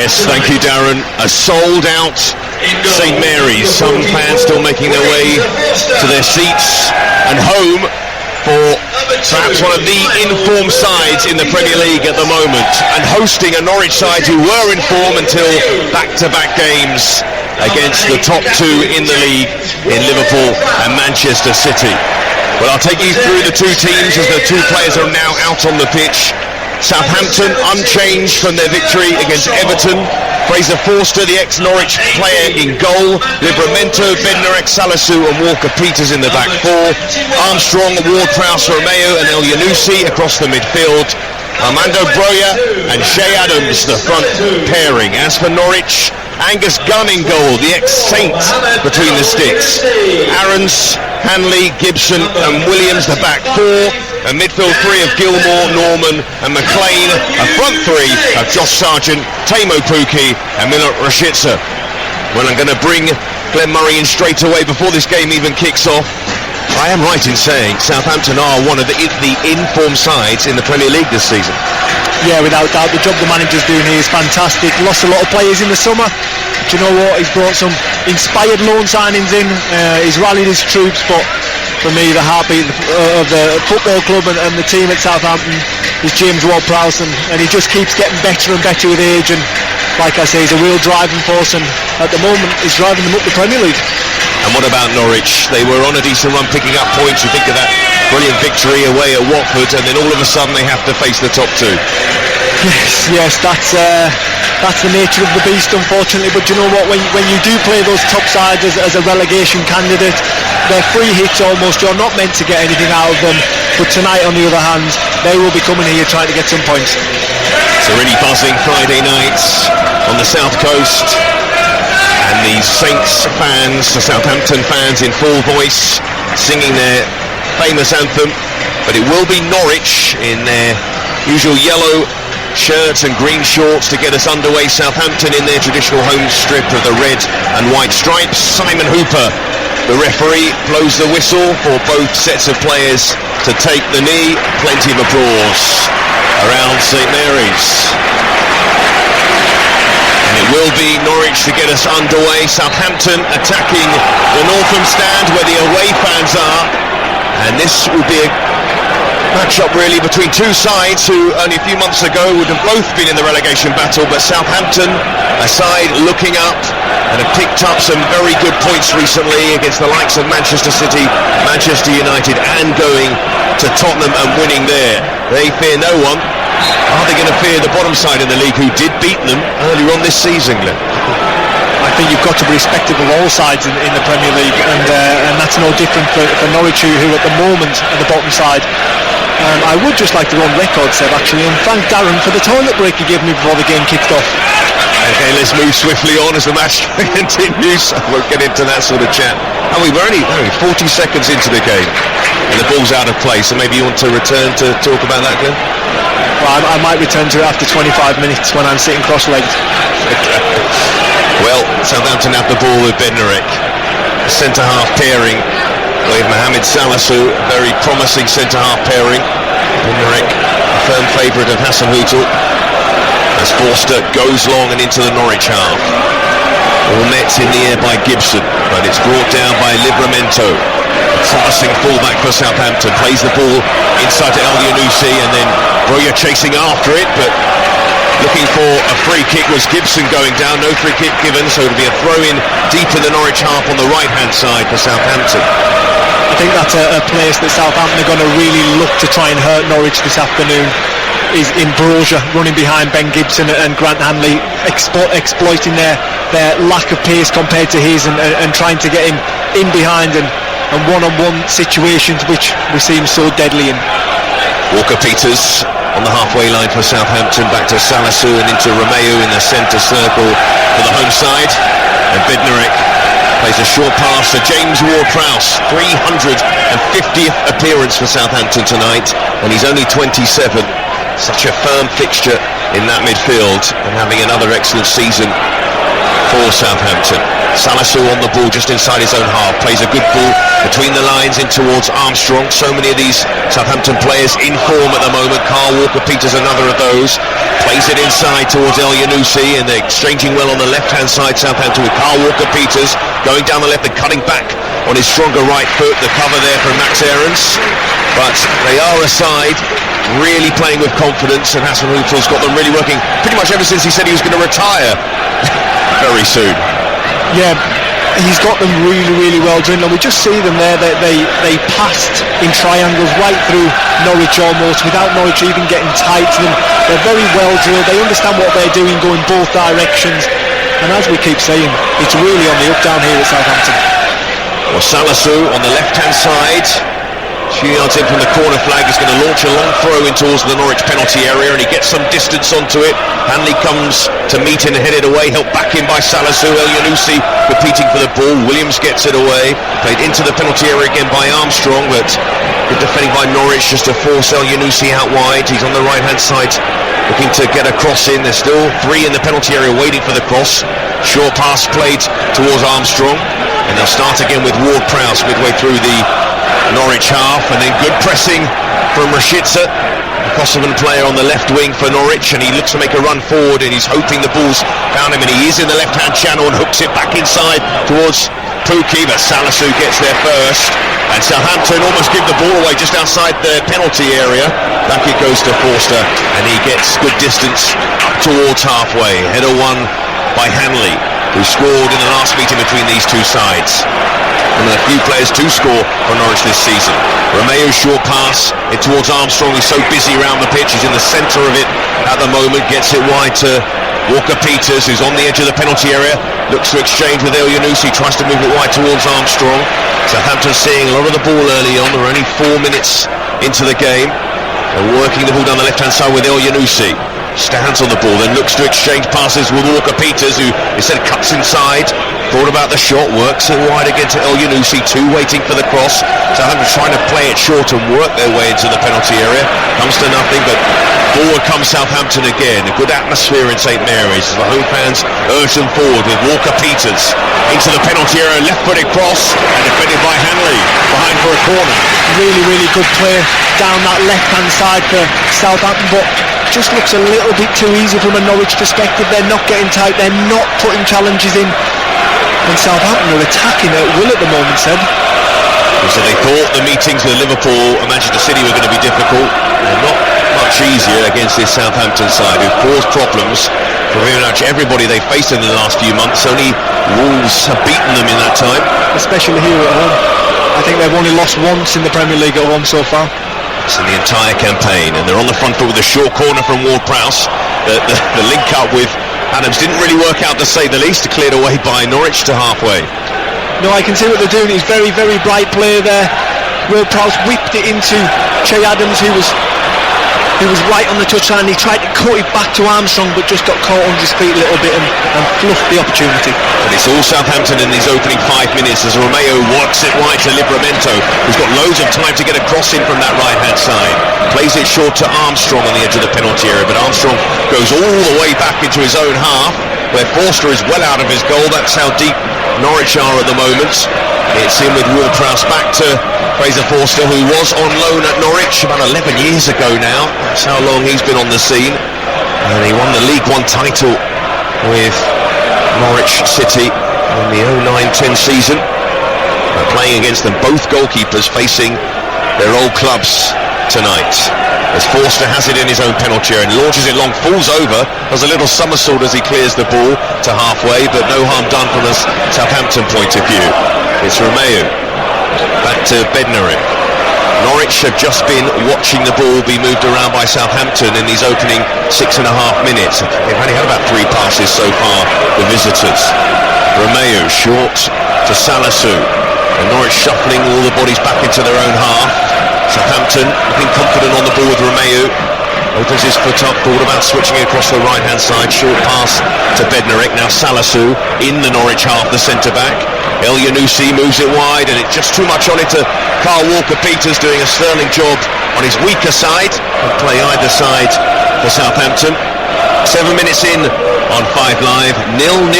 Yes, thank you, Darren. A sold-out St Mary's. Some fans still making their way to their seats and home for perhaps one of the in-form sides in the Premier League at the moment, and hosting a Norwich side who were in form until back-to-back games against the top two in the league in Liverpool and Manchester City. Well, I'll take you through the two teams as the two players are now out on the pitch. Southampton unchanged from their victory against Everton. Fraser Forster, the ex-Norwich player, in goal. Livramento, Bednarek, Salisu and Walker-Peters in the back four. Armstrong, Ward-Prowse, Romeo and El Yunusi across the midfield. Armando Broja and Shea Adams, the front pairing. As for Norwich, Angus Gunn in goal, the ex-Saint between the sticks. Aarons, Hanley, Gibson and Williams, the back four. A midfield three of Gilmore, Norman and McLean. A front three of Josh Sargent, Teemu Pukki and Milot Rashica. Well, I'm going to bring Glenn Murray in straight away before this game even kicks off. I am right in saying Southampton are one of the in-form sides in the Premier League this season. Yeah, without doubt. The job the manager's doing here is fantastic. Lost a lot of players in the summer. Do you know what? He's brought some inspired loan signings in. He's rallied his troops, but for me, the heartbeat of the football club and the team at Southampton is James Ward-Prowse, and he just keeps getting better and better with age, and like I say, he's a real driving force, and at the moment he's driving them up the Premier League. And what about Norwich? They were on a decent run picking up points. You think of that brilliant victory away at Watford, and then all of a sudden they have to face the top two. Yes, that's the nature of the beast, unfortunately. But you know what? When you do play those top sides as a relegation candidate, they're free hits almost. You're not meant to get anything out of them. But tonight, on the other hand, they will be coming here trying to get some points. It's a really buzzing Friday night on the south coast, and the Saints fans, the Southampton fans, in full voice singing their famous anthem. But it will be Norwich in their usual yellow shirts and green shorts to get us underway. Southampton in their traditional home strip of the red and white stripes. Simon Hooper, the referee, blows the whistle for both sets of players to take the knee. Plenty of applause around St Mary's. And it will be Norwich to get us underway. Southampton attacking the Northam stand where the away fans are. And this will be a match-up really between two sides who only a few months ago would have both been in the relegation battle, but Southampton, a side looking up and have picked up some very good points recently against the likes of Manchester City, Manchester United, and going to Tottenham and winning there. They fear no one. Are they going to fear the bottom side in the league who did beat them earlier on this season, Glenn? I think you've got to be respectful of all sides in the Premier League, and that's no different for Norwich, who at the moment are the bottom side. I would just like to go on record, Seb, actually, and thank Darren for the toilet break he gave me before the game kicked off. Okay, let's move swiftly on as the match continues. I won't get into that sort of chat. And we're only 40 seconds into the game, and the ball's out of play, so maybe you want to return to talk about that, Glenn? Well, I might return to it after 25 minutes when I'm sitting cross-legged. Okay. Well, Southampton have the ball with Bednarek. Centre-half pairing with Mohamed Salisu, very promising centre-half pairing. Bednarek, a firm favourite of Hassan Hüttl, as Forster goes long and into the Norwich half. All nets in the air by Gibson, but it's brought down by Livramento. A promising fullback for Southampton, plays the ball inside to El Yunusi, and then Broja chasing after it, but looking for a free kick was Gibson going down. No free kick given, so it'll be a throw-in deep in the Norwich half on the right-hand side for Southampton. I think that's a place that Southampton are going to really look to try and hurt Norwich this afternoon, is in Broja, running behind Ben Gibson and Grant Hanley, exploiting their lack of pace compared to his, and trying to get him in behind and one-on-one situations which we seem so deadly in. Walker-Peters on the halfway line for Southampton, back to Salisu and into Romeo in the centre circle for the home side, and Bednarek plays a short pass to James Ward-Prowse. 350th appearance for Southampton tonight, and he's only 27. Such a firm fixture in that midfield, and having another excellent season for Southampton. Salisu on the ball just inside his own half, plays a good ball between the lines in towards Armstrong. So many of these Southampton players in form at the moment. Carl Walker-Peters another of those, plays it inside towards El Yunusi, and they're exchanging well on the left hand side, Southampton, with Carl Walker-Peters going down the left and cutting back on his stronger right foot. The cover there from Max Aarons, but they are aside, really playing with confidence, and Hassan Hutel's got them really working pretty much ever since he said he was going to retire very soon. Yeah, he's got them really well drilled, and we just see them there. They passed in triangles right through Norwich almost, without Norwich even getting tight to them. They're very well drilled, they understand what they're doing, going both directions, and as we keep saying, it's really on the up down here at Southampton. Well, Salisu on the left hand side, a few yards in from the corner flag, is going to launch a long throw in towards the Norwich penalty area, and he gets some distance onto it. Hanley comes to meet and head it away, helped back in by Salisu. El Yunusi competing for the ball. Williams gets it away, played into the penalty area again by Armstrong, but good defending by Norwich just to force El Yunusi out wide. He's on the right hand side looking to get a cross in. There's still three in the penalty area waiting for the cross. Short pass played towards Armstrong, and they'll start again with Ward-Prowse midway through the Norwich half, and then good pressing from Rashica, a Kosovan player on the left wing for Norwich, and he looks to make a run forward, and he's hoping the ball's found him, and he is in the left hand channel and hooks it back inside towards Pukki, but Salisu gets there first, and Southampton almost give the ball away just outside the penalty area. Back it goes to Forster, and he gets good distance up towards halfway. Header won by Hanley, who scored in the last meeting between these two sides. One of the few players to score for Norwich this season. Romeo's short pass in towards Armstrong. He's so busy around the pitch, he's in the centre of it at the moment. Gets it wide to Walker-Peters, who's on the edge of the penalty area, looks to exchange with El Yunusi, tries to move it wide towards Armstrong. Southampton seeing a lot of the ball early on. They're only 4 minutes into the game. They're working the ball down the left hand side with El Yunusi. Stands on the ball, then looks to exchange passes with Walker-Peters, who instead cuts inside, thought about the shot, works it wide again to El Yunusi, two waiting for the cross. Southampton trying to play it short and work their way into the penalty area. Comes to nothing, but forward comes Southampton again. A good atmosphere in St Mary's as the home fans urge them forward with Walker-Peters into the penalty area, left-footed cross, and defended by Hanley behind for a corner. Really good play down that left-hand side for Southampton, but just looks a little bit too easy from a Norwich perspective. They're not getting tight, they're not putting challenges in, and Southampton are attacking at will at the moment, Seb. So they thought the meetings with Liverpool and Manchester City were going to be difficult. They're not much easier against this Southampton side, who've caused problems for very much everybody they've faced in the last few months. Only Wolves have beaten them in that time, especially here at home. I think they've only lost once in the Premier League at home so far. It's in the entire campaign, and they're on the front foot with a short corner from Ward-Prowse. The link up with Adams didn't really work out, to say the least. Cleared away by Norwich to halfway. No, I can see what they're doing. It's very bright play there. Ward-Prowse whipped it into Che Adams, who was right on the touchline. He tried to cut it back to Armstrong, but just got caught on his feet a little bit and fluffed the opportunity. But it's all Southampton in these opening 5 minutes as Romeo works it wide to Livramento, who's got loads of time to get a cross in from that right hand side. Plays it short to Armstrong on the edge of the penalty area, but Armstrong goes all the way back into his own half, where Forster is well out of his goal. That's how deep Norwich are at the moment. It's in with Ward-Prowse back to Fraser Forster, who was on loan at Norwich about 11 years ago now. That's how long he's been on the scene. And he won the League One title with Norwich City in the 09-10 season. Playing against them, both goalkeepers facing their old clubs tonight. As Forster has it in his own penalty area and launches it long, falls over, does a little somersault as he clears the ball to halfway, but no harm done from a Southampton point of view. It's Romeo back to Bednarek. Norwich have just been watching the ball be moved around by Southampton in these opening 6.5 minutes. They've only had about 3 passes so far, the visitors. Romeo short to Salisu, and Norwich shuffling all the bodies back into their own half. Southampton looking confident on the ball with Romeo. Opens his foot up, thought about switching it across the right hand side. Short pass to Bednarek. Now Salisu in the Norwich half, the centre back. El Yunusi moves it wide, and it's just too much on it to Carl Walker-Peters, doing a sterling job on his weaker side. He'll play either side for Southampton. 7 minutes in on 5 Live, 0-0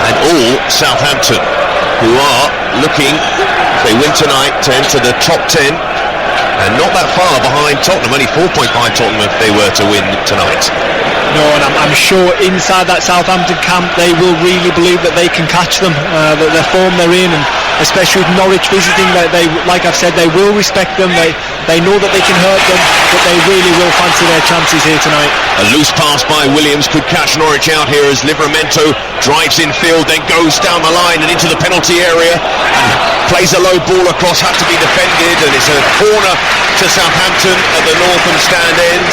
and all Southampton, who are looking, if they win tonight, to enter the top 10, and not that far behind Tottenham, only 4 points behind Tottenham if they were to win tonight. No, and I'm sure inside that Southampton camp they will really believe that they can catch them, that the form they're in, and especially with Norwich visiting, they, like I've said, they will respect them, they know that they can hurt them, but they really will fancy their chances here tonight. A loose pass by Williams could catch Norwich out here as Livramento drives infield, then goes down the line and into the penalty area and plays a low ball across, had to be defended, and it's a corner to Southampton at the northern stand end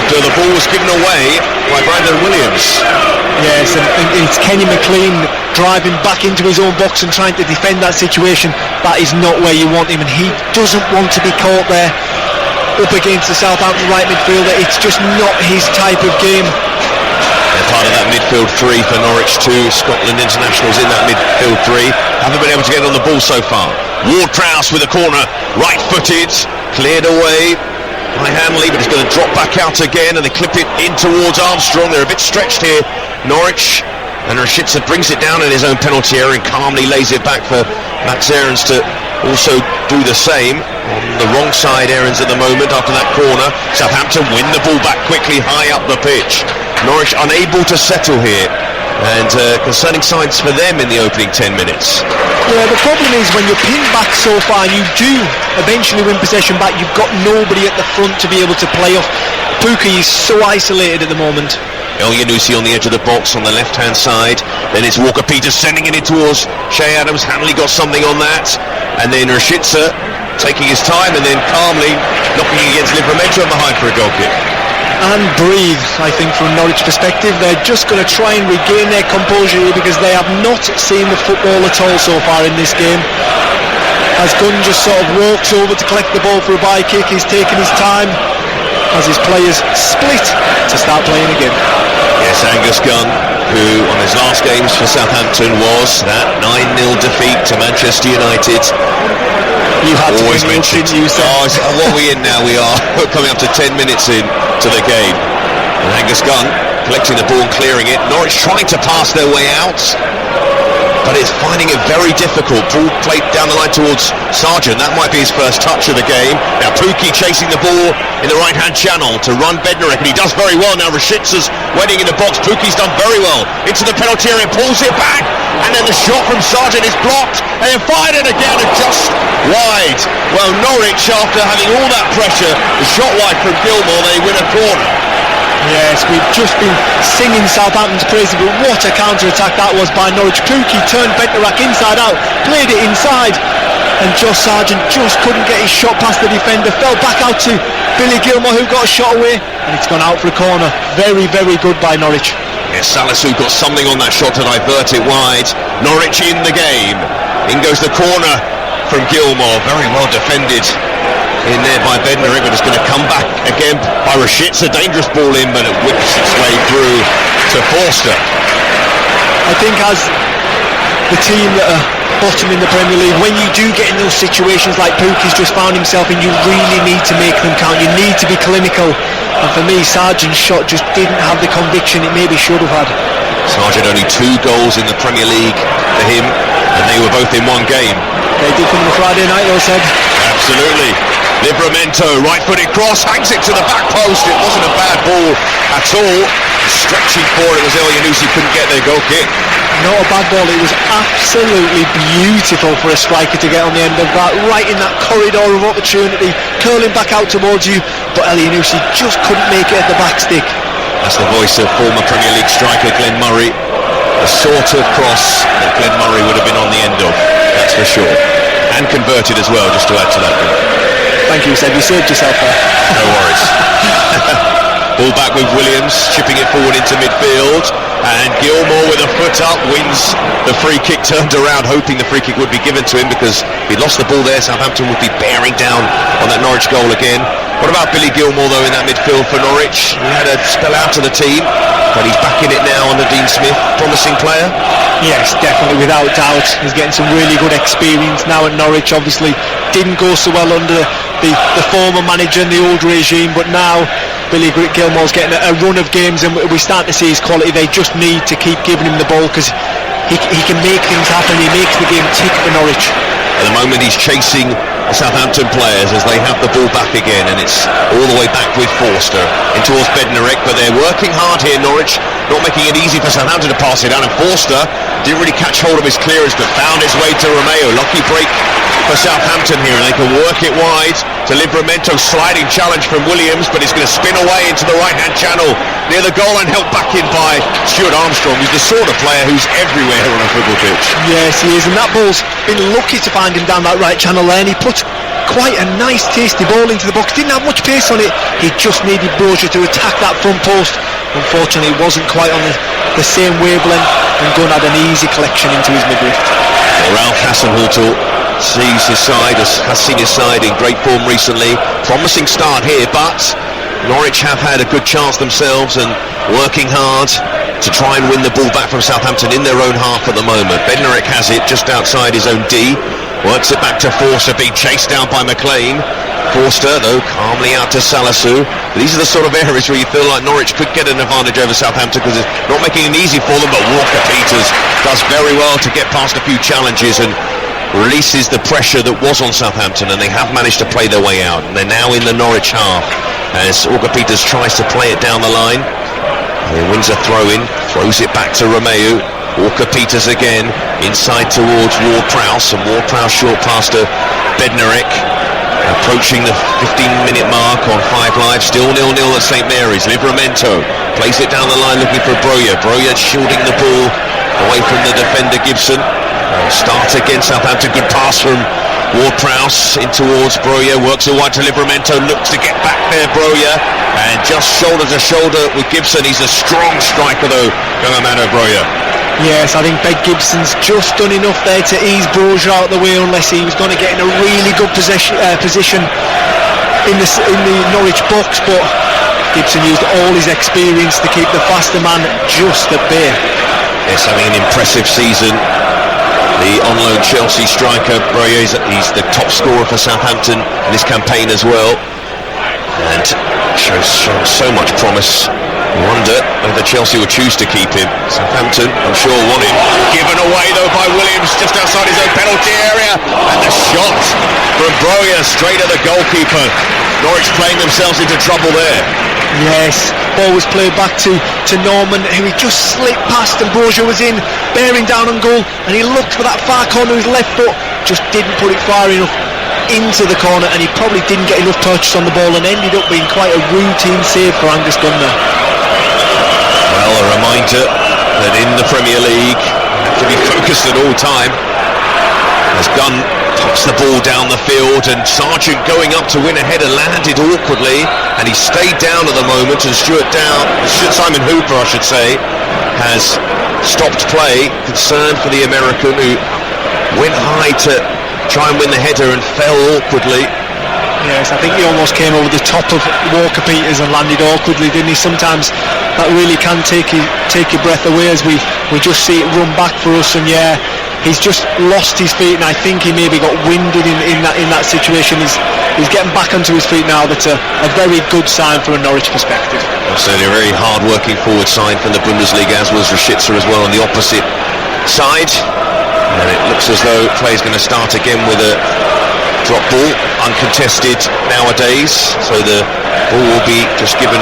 after the ball was given away by Brandon Williams. Yes, and it's Kenny McLean driving back into his own box and trying to defend that situation. That is not where you want him, and he doesn't want to be caught there up against the Southampton right midfielder. It's just not his type of game. They're part of that midfield three for Norwich, 2 Scotland internationals in that midfield three. Haven't been able to get on the ball so far. Ward-Prowse with a corner, right-footed, cleared away by Hanley, but he's going to drop back out again, and they clip it in towards Armstrong. They're a bit stretched here, Norwich, and Rashica brings it down in his own penalty area and calmly lays it back for Max Aarons to also do the same. On the wrong side, Aarons at the moment after that corner. Southampton win the ball back quickly high up the pitch. Norwich unable to settle here, and concerning signs for them in the opening 10 minutes. Yeah, the problem is when you're pinned back so far and you do eventually win possession back, you've got nobody at the front to be able to play off. Pukki is so isolated at the moment. Elyounoussi on the edge of the box on the left hand side, then it's Walker-Peters sending it in towards Shea Adams. Hanley got something on that, and then Rashica taking his time and then calmly knocking against Livramento behind for a goal kick. And breathe, I think, from Norwich perspective. They're just going to try and regain their composure here because they have not seen the football at all so far in this game. As Gunn just sort of walks over to collect the ball for a bye kick, he's taking his time as his players split to start playing again. Yes, Angus Gunn, who on his last games for Southampton was that 9-0 defeat to Manchester United. You had always to mentioned. What are we in now? We are coming up to 10 minutes in to the game. And Angus Gunn collecting the ball and clearing it. Norwich trying to pass their way out, but it's finding it very difficult. Ball played down the line towards Sargent. That might be his first touch of the game. Now Pukki chasing the ball in the right-hand channel to run Bednarek, and he does very well. Now Rashica's waiting in the box. Pukki's done very well into the penalty area, pulls it back, and then the shot from Sargent is blocked, and then fired it again and just wide. Well, Norwich, after having all that pressure, the shot wide from Gilmore, they win a corner. Yes, we've just been singing Southampton's praises, but what a counter-attack that was by Norwich. Pukki turned Bednarek inside out, played it inside, and Josh Sargent just couldn't get his shot past the defender, fell back out to Billy Gilmore, who got a shot away, and it's gone out for a corner. Very, very good by Norwich. Yes, Salisu got something on that shot to divert it wide. Norwich in the game. In goes the corner from Gilmore, very well defended in there by Bednarek, but it's going to come back again by Rashica. Dangerous ball in, but it whips its way through to Forster. I think as the team that are bottom in the Premier League, when you do get in those situations like Pukki's just found himself in, you really need to make them count. You need to be clinical, and for me Sargent's shot just didn't have the conviction it maybe should have had. Sargent only 2 goals in the Premier League for him, and they were both in one game. They did come on the Friday night though, said. Absolutely. Livramento, right-footed cross, hangs it to the back post. It wasn't a bad ball at all. Stretching forward, it was Elyounoussi, couldn't get their goal kick. Not a bad ball, it was absolutely beautiful for a striker to get on the end of that, right in that corridor of opportunity, curling back out towards you, but Elyounoussi just couldn't make it at the back stick. That's the voice of former Premier League striker Glenn Murray. The sort of cross that Glenn Murray would have been on the end of, that's for sure. And converted as well, just to add to that. Thank you, Seb, you saved yourself there. No worries. Ball back with Williams, chipping it forward into midfield, and Gilmore with a foot up wins the free kick, turned around hoping the free kick would be given to him, because if he'd lost the ball there, Southampton would be bearing down on that Norwich goal again. What about Billy Gilmore though in that midfield for Norwich? He had a spell out of the team, but he's back in it now under Dean Smith. Promising player? Yes, definitely, without doubt. He's getting some really good experience now at Norwich. Obviously didn't go so well under the former manager in the old regime, but now Billy Gilmore's getting a run of games, and we start to see his quality. They just need to keep giving him the ball, because he can make things happen. He makes the game tick for Norwich. At the moment he's chasing the Southampton players as they have the ball back again, and it's all the way back with Forster in towards Bednarek, but they're working hard here, Norwich, not making it easy for Southampton to pass it down, and Forster didn't really catch hold of his clearance but found his way to Romeo. Lucky break for Southampton here, and they can work it wide to Livramento. Sliding challenge from Williams, but it's going to spin away into the right hand channel near the goal and held back in by Stuart Armstrong, who's the sort of player who's everywhere on a football pitch. Yes, he is, and that ball's been lucky to find him down that right channel there, and he put quite a nice tasty ball into the box. Didn't have much pace on it, he just needed Brozier to attack that front post. Unfortunately it wasn't quite on the same wavelength, and Gunn had an easy collection into his midriff. Well, Ralph Hasenhüttl has seen his side in great form recently. Promising start here, but Norwich have had a good chance themselves and working hard to try and win the ball back from Southampton in their own half at the moment. Bednarek has it just outside his own D, works it back to Forster, being chased down by McLean. Forster, though, calmly out to Salisu. These are the sort of areas where you feel like Norwich could get an advantage over Southampton, because it's not making it easy for them, but Walker-Peters does very well to get past a few challenges and releases the pressure that was on Southampton, and they have managed to play their way out, and they're now in the Norwich half as Walker-Peters tries to play it down the line. He wins a throw-in, throws it back to Romeo. Walker-Peters again, inside towards Ward-Prowse, and Ward-Prowse short pass to Bednarek, approaching the 15-minute mark on 5 Live, still 0-0 at St Mary's. Livramento plays it down the line looking for Broja. Broja shielding the ball away from the defender Gibson. Start again Southampton, good pass from Ward-Prowse in towards Broja, works it wide to Livramento, looks to get back there Broja, and just shoulder to shoulder with Gibson. He's a strong striker though, young Amado Broja. Yes, I think Ben Gibson's just done enough there to ease Broja out of the way, unless he was going to get in a really good position in the Norwich box, but Gibson used all his experience to keep the faster man just at bay. Yes, having an impressive season. The on-loan Chelsea striker Broja, he's the top scorer for Southampton in this campaign as well, and shows so much promise. I wonder whether Chelsea will choose to keep him. Southampton, I'm sure, want him. Given away though by Williams just outside his own penalty area, and the shot from Broja straight at the goalkeeper. Norwich playing themselves into trouble there. Yes, ball was played back to Norman, who he just slipped past, and Broja was in, bearing down on goal, and he looked for that far corner with his left foot, just didn't put it far enough into the corner, and he probably didn't get enough touches on the ball, and ended up being quite a routine save for Angus Gunn there. Well, a reminder that in the Premier League you have to be focused at all time, as Gunn pops the ball down the field, and Sargent going up to win a header landed awkwardly, and he stayed down at the moment, and Simon Hooper, I should say, has stopped play, concerned for the American, who went high to try and win the header and fell awkwardly. Yes, I think he almost came over the top of Walker-Peters and landed awkwardly, didn't he? Sometimes that really can take your breath away, as we just see it run back for us, and yeah, he's just lost his feet, and I think he maybe got winded in that situation. He's getting back onto his feet now. That's a very good sign from a Norwich perspective. Certainly a very hard-working forward sign from the Bundesliga, as was Rashica as well on the opposite side. And it looks as though play is going to start again with a drop ball, uncontested nowadays, so the ball will be just given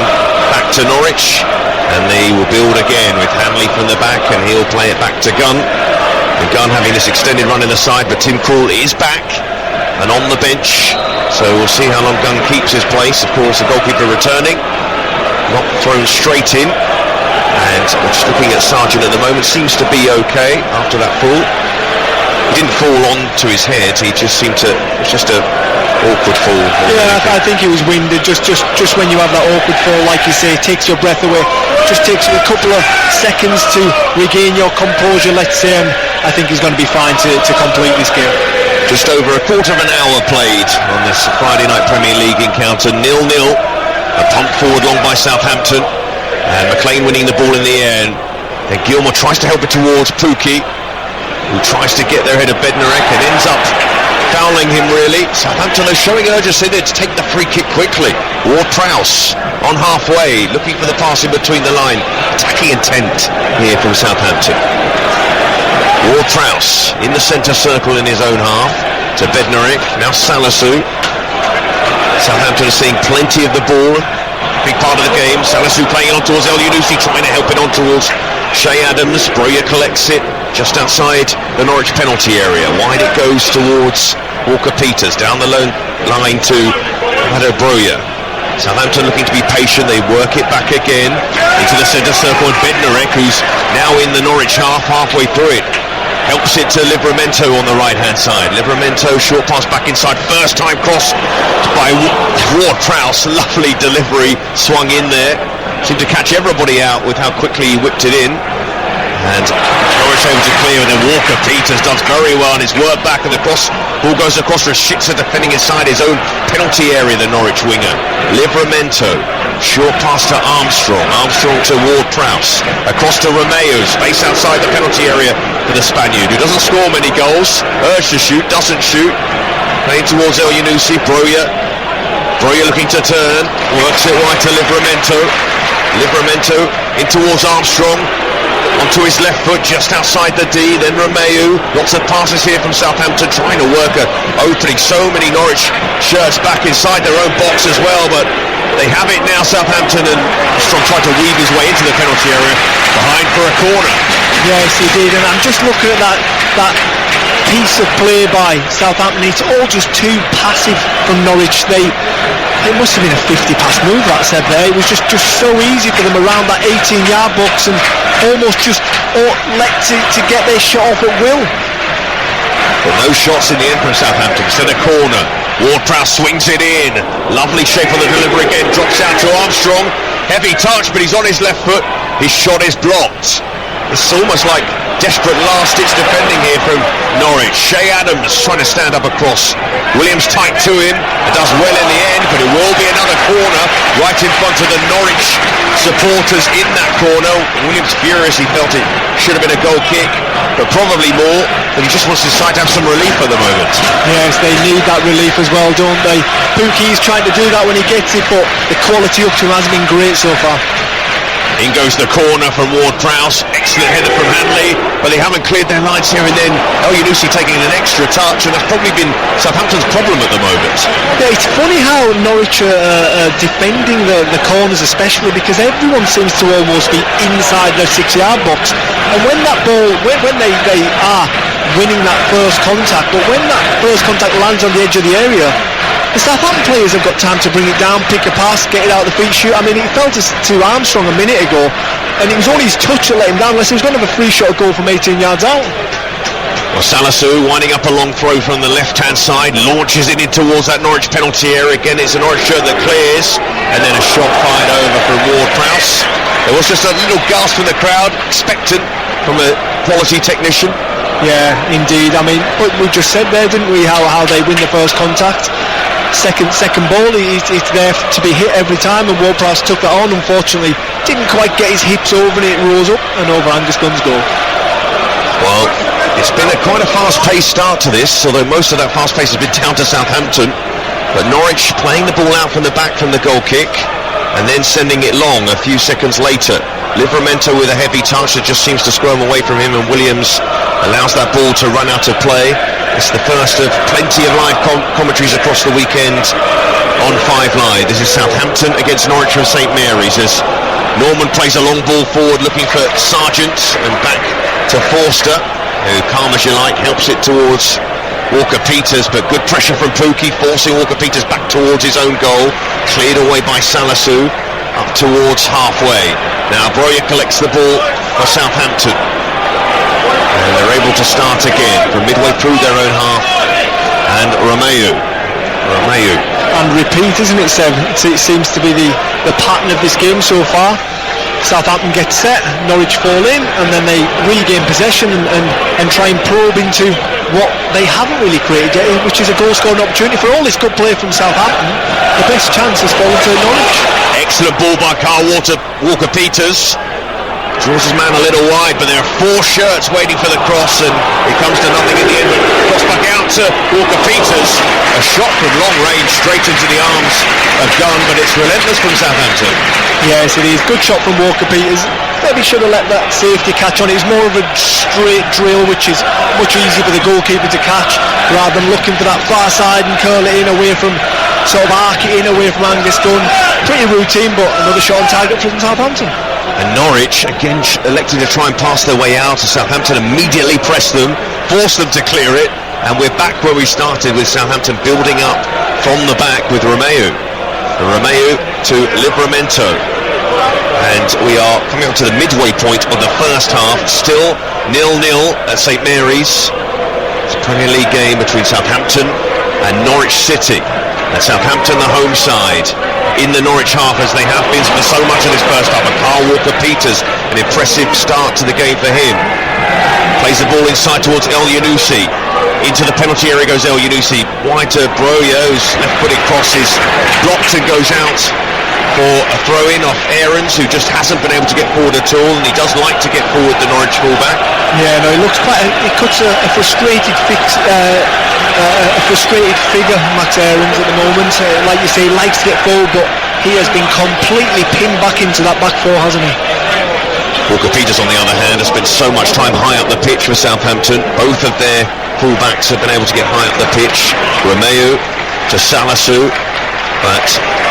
back to Norwich, and they will build again with Hanley from the back, and he'll play it back to Gunn. And Gunn having this extended run in the side, but Tim Krul is back and on the bench, so we'll see how long Gunn keeps his place. Of course, the goalkeeper returning, not thrown straight in, and we're just looking at Sargent at the moment, seems to be okay after that fall. He didn't fall onto his head, he just seemed to, it was just a awkward fall. Yeah, I think he was winded, just when you have that awkward fall, like you say, it takes your breath away, just takes you a couple of seconds to regain your composure, let's say, and I think he's going to be fine to complete this game. Just over a quarter of an hour played on this Friday night Premier League encounter, 0-0, a pump forward long by Southampton, and McLean winning the ball in the air, and then Gilmour tries to help it towards Pukki, who tries to get their head of Bednarek and ends up fouling him really. Southampton are showing urgency there to take the free kick quickly. Ward-Prowse on halfway, looking for the pass in between the line. Attacking intent here from Southampton. Ward-Prowse in the centre circle in his own half to Bednarek, now Salisu. Southampton are seeing plenty of the ball, big part of the game. Salisu playing on towards El Yunusi, trying to help it on towards Shea Adams. Broja collects it just outside the Norwich penalty area. Wide it goes towards Walker-Peters, down the line to Broja. Southampton looking to be patient, they work it back again into the centre circle, and Bednarek, who's now in the Norwich half, halfway through it, helps it to Livramento on the right hand side. Livramento, short pass back inside, first time cross by Ward-Prowse, lovely delivery, swung in there, seemed to catch everybody out with how quickly he whipped it in. And Norwich able to clear, and then Walker-Peters does very well on his work back, and the ball goes across for Schitzer, defending inside his own penalty area, the Norwich winger. Livramento, short pass to Armstrong to Ward-Prowse, across to Romeo, space outside the penalty area for the Spaniard, who doesn't score many goals, urged to shoot, doesn't shoot, playing towards El Yunusi. Broja looking to turn, works it wide to Livramento in towards Armstrong, onto his left foot just outside the D, then Romeo. Lots of passes here from Southampton, trying to work a opening. So many Norwich shirts back inside their own box as well, but they have it now, Southampton, and Armstrong tried to weave his way into the penalty area, behind for a corner. Yes, he did, and I'm just looking at that piece of play by Southampton. It's all just too passive from Norwich. It must have been a 50 pass move, that said there. It was just so easy for them around that 18-yard box, and almost just let to get their shot off at will. But no shots in the end from Southampton. Instead of corner, Ward-Prowse swings it in. Lovely shape on the delivery again. Drops out to Armstrong. Heavy touch, but he's on his left foot. His shot is blocked. It's almost like desperate last-ditch defending here from Norwich. Shea Adams trying to stand up across. Williams tight to him. It does well in the end, but it will be another corner right in front of the Norwich supporters in that corner. Williams furious. He felt it should have been a goal kick, but probably more. But he just wants his side to have some relief at the moment. Yes, they need that relief as well, don't they? Pukki's trying to do that when he gets it, but the quality up to him hasn't been great so far. In goes the corner from Ward-Prowse. Excellent header from Hanley, but they haven't cleared their lines here, and then El Yunusi taking an extra touch, and that's probably been Southampton's problem at the moment. Yeah, it's funny how Norwich are defending the corners especially, because everyone seems to almost be inside their 6-yard box, and when that ball, when they are winning that first contact, but when that first contact lands on the edge of the area, the Southampton players have got time to bring it down, pick a pass, get it out of the feet, shoot. I mean, it fell to Armstrong a minute ago, and it was only his touch that let him down, unless he was going to have a free shot goal from 18 yards out. Well, Salisu winding up a long throw from the left-hand side, launches it in towards that Norwich penalty area. Again, it's a Norwich shirt that clears, and then a shot fired over from Ward-Prowse. There was just a little gasp from the crowd, expectant from a quality technician. Yeah, indeed. I mean, we just said there, didn't we, how they win the first contact. Second ball, it's there to be hit every time, and Ward-Prowse took that on. Unfortunately, didn't quite get his hips over, and it rose up and over Angus Gunn's goal. Well, it's been quite a fast-paced start to this, although most of that fast pace has been down to Southampton. But Norwich playing the ball out from the back from the goal kick, and then sending it long a few seconds later. Livramento with a heavy touch that just seems to squirm away from him, and Williams allows that ball to run out of play. It's the first of plenty of live commentaries across the weekend on 5 Live. This is Southampton against Norwich from St Mary's, as Norman plays a long ball forward looking for Sargent, and back to Forster, who, calm as you like, helps it towards Walker-Peters, but good pressure from Pukki, forcing Walker-Peters back towards his own goal. Cleared away by Salisu, up towards halfway. Now Broja collects the ball for Southampton, and they're able to start again from midway through their own half. And Romeo. And repeat, isn't it, Seb? It seems to be the pattern of this game so far. Southampton get set, Norwich fall in, and then they regain possession and try and probe into what they haven't really created yet, which is a goal-scoring opportunity. For all this good play from Southampton, the best chance has fallen to Norwich. Excellent ball by Carl Walker-Peters. Draws his man a little wide, but there are 4 shirts waiting for the cross, and it comes to nothing in the end. Cross back out to Walker-Peters. A shot from long range straight into the arms of Gunn, but it's relentless from Southampton. Yes, it is. Good shot from Walker-Peters. maybe should have let that safety catch on. It was more of a straight drill, which is much easier for the goalkeeper to catch, rather than looking for that far side and curl it in away from, sort of arc it in away from Angus Gunn. Pretty routine, but another shot on target from Southampton. And Norwich again electing to try and pass their way out. Southampton immediately pressed them, forced them to clear it, and we're back where we started, with Southampton building up from the back with Romeu to Livramento. And we are coming up to the midway point of the first half, still 0-0 at St Mary's. It's a Premier League game between Southampton and Norwich City. And Southampton, the home side, in the Norwich half, as they have been for so much of this first half. And Carl Walker-Peters, an impressive start to the game for him. Plays the ball inside towards El Yunusi. Into the penalty area goes El Yunusi. Wide to Broja, whose left-footed cross is blocked and goes out for a throw-in off Aarons, who just hasn't been able to get forward at all, and he does like to get forward, the Norwich fullback. Yeah, no, he looks quite. He cuts a frustrated figure, Max Aarons, at the moment. Like you say, he likes to get forward, but he has been completely pinned back into that back four, hasn't he? Walker-Peters, on the other hand, has spent so much time high up the pitch for Southampton. Both of their fullbacks have been able to get high up the pitch. Romeu to Salisu. But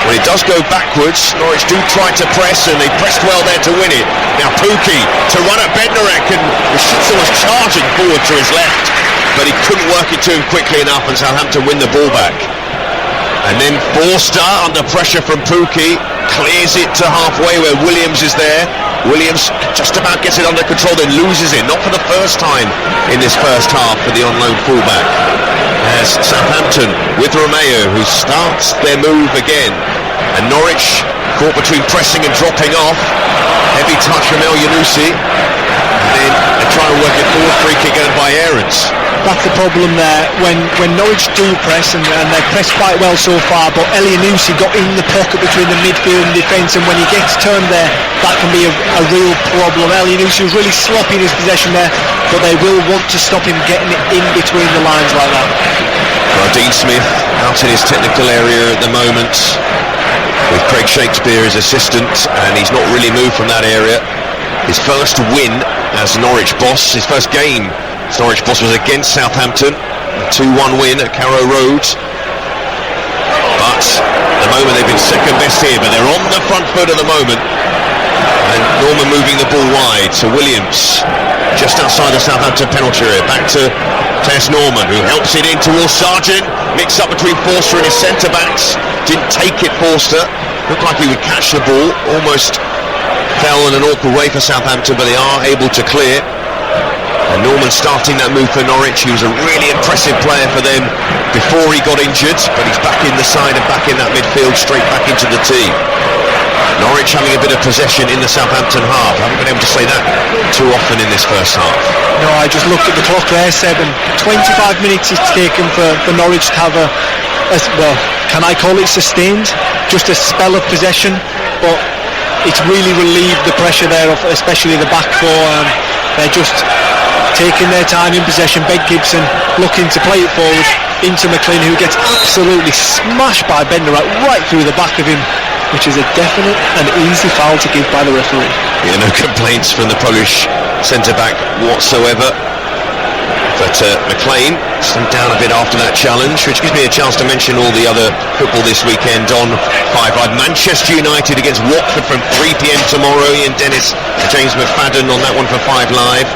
when it does go backwards, Norwich do try to press, and they pressed well there to win it. Now Pukki to run at Bednarek, and Rashica was charging forward to his left, but he couldn't work it to him quickly enough, and Southampton win the ball back. And then Forster, under pressure from Pukki, clears it to halfway where Williams is there. Williams just about gets it under control, then loses it, not for the first time in this first half for the on-loan fullback. As Southampton with Romeu, who starts their move again. And Norwich caught between pressing and dropping off. Heavy touch from El Yunusi. And then they try and work it forward, free kick earned by Aarons. That's the problem there, when Norwich do press, and they've pressed quite well so far, but El Yunusi got in the pocket between the midfield and defence, and when he gets turned there, that can be a real problem. El Yunusi was really sloppy in his possession there, but they will want to stop him getting it in between the lines like that. Well, Dean Smith out in his technical area at the moment, with Craig Shakespeare as assistant, and he's not really moved from that area. His first win as Norwich boss, his first game as Norwich boss, was against Southampton, a 2-1 win at Carrow Road. But at the moment they've been second best here, but they're on the front foot at the moment. And Norman moving the ball wide to Williams, just outside the Southampton penalty area. Back to Tess Norman, who helps it in towards Sargent. Mix up between Forster and his centre-backs. Didn't take it, Forster. Looked like he would catch the ball. Almost fell in an awkward way for Southampton, but they are able to clear. And Norman starting that move for Norwich. He was a really impressive player for them before he got injured, but he's back in the side and back in that midfield, straight back into the team. Norwich having a bit of possession in the Southampton half. I haven't been able to say that too often in this first half. No, I just looked at the clock there, Seb, and 25 minutes it's taken for Norwich to have well, can I call it sustained? Just a spell of possession, but it's really relieved the pressure there, especially the back four. They're just taking their time in possession. Ben Gibson looking to play it forward into McLean, who gets absolutely smashed by Bednarek right through the back of him, which is a definite and easy foul to give by the referee. Yeah, no complaints from the Polish centre-back whatsoever. But McLean slowed down a bit after that challenge, which gives me a chance to mention all the other football this weekend on 5 Live. Manchester United against Watford from 3 p.m. tomorrow. Ian Dennis and James McFadden on that one for 5 Live.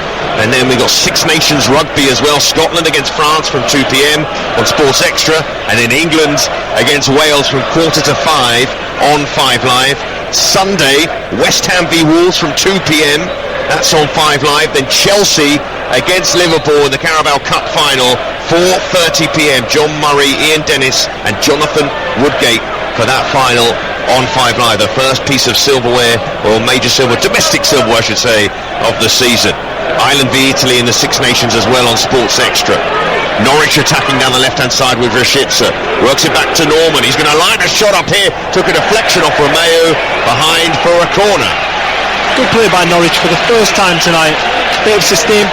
And then we've got Six Nations rugby as well. Scotland against France from 2 p.m. on Sports Extra. And then England against Wales from 4:45 on 5 Live. Sunday, West Ham v Wolves from 2 p.m. That's on 5 Live. Then Chelsea against Liverpool in the Carabao Cup final, 4:30 p.m. John Murray, Ian Dennis and Jonathan Woodgate for that final on 5 Live. The first piece of silverware, or major silver, domestic silverware I should say, of the season. Ireland v Italy in the Six Nations as well on Sports Extra. Norwich attacking down the left-hand side with Rashica. Works it back to Norman. He's going to line a shot up here. Took a deflection off Romeu. Behind for a corner. Good play by Norwich for the first time tonight. Bit of sustained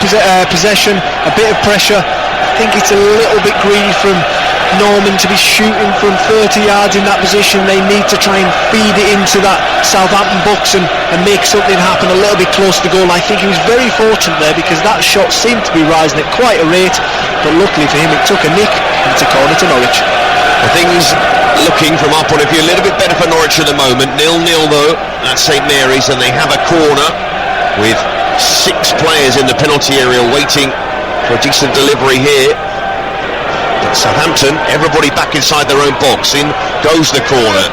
possession, a bit of pressure. I think it's a little bit greedy from Norman to be shooting from 30 yards in that position. They need to try and feed it into that Southampton box and make something happen a little bit close to the goal. I think he was very fortunate there because that shot seemed to be rising at quite a rate, but luckily for him it took a nick and it's a corner to Norwich. Things looking from our point of view a little bit better for Norwich at the moment. 0-0 though at St Mary's, and they have a corner with 6 players in the penalty area waiting for a decent delivery here. But Southampton, everybody back inside their own box. In goes the corner,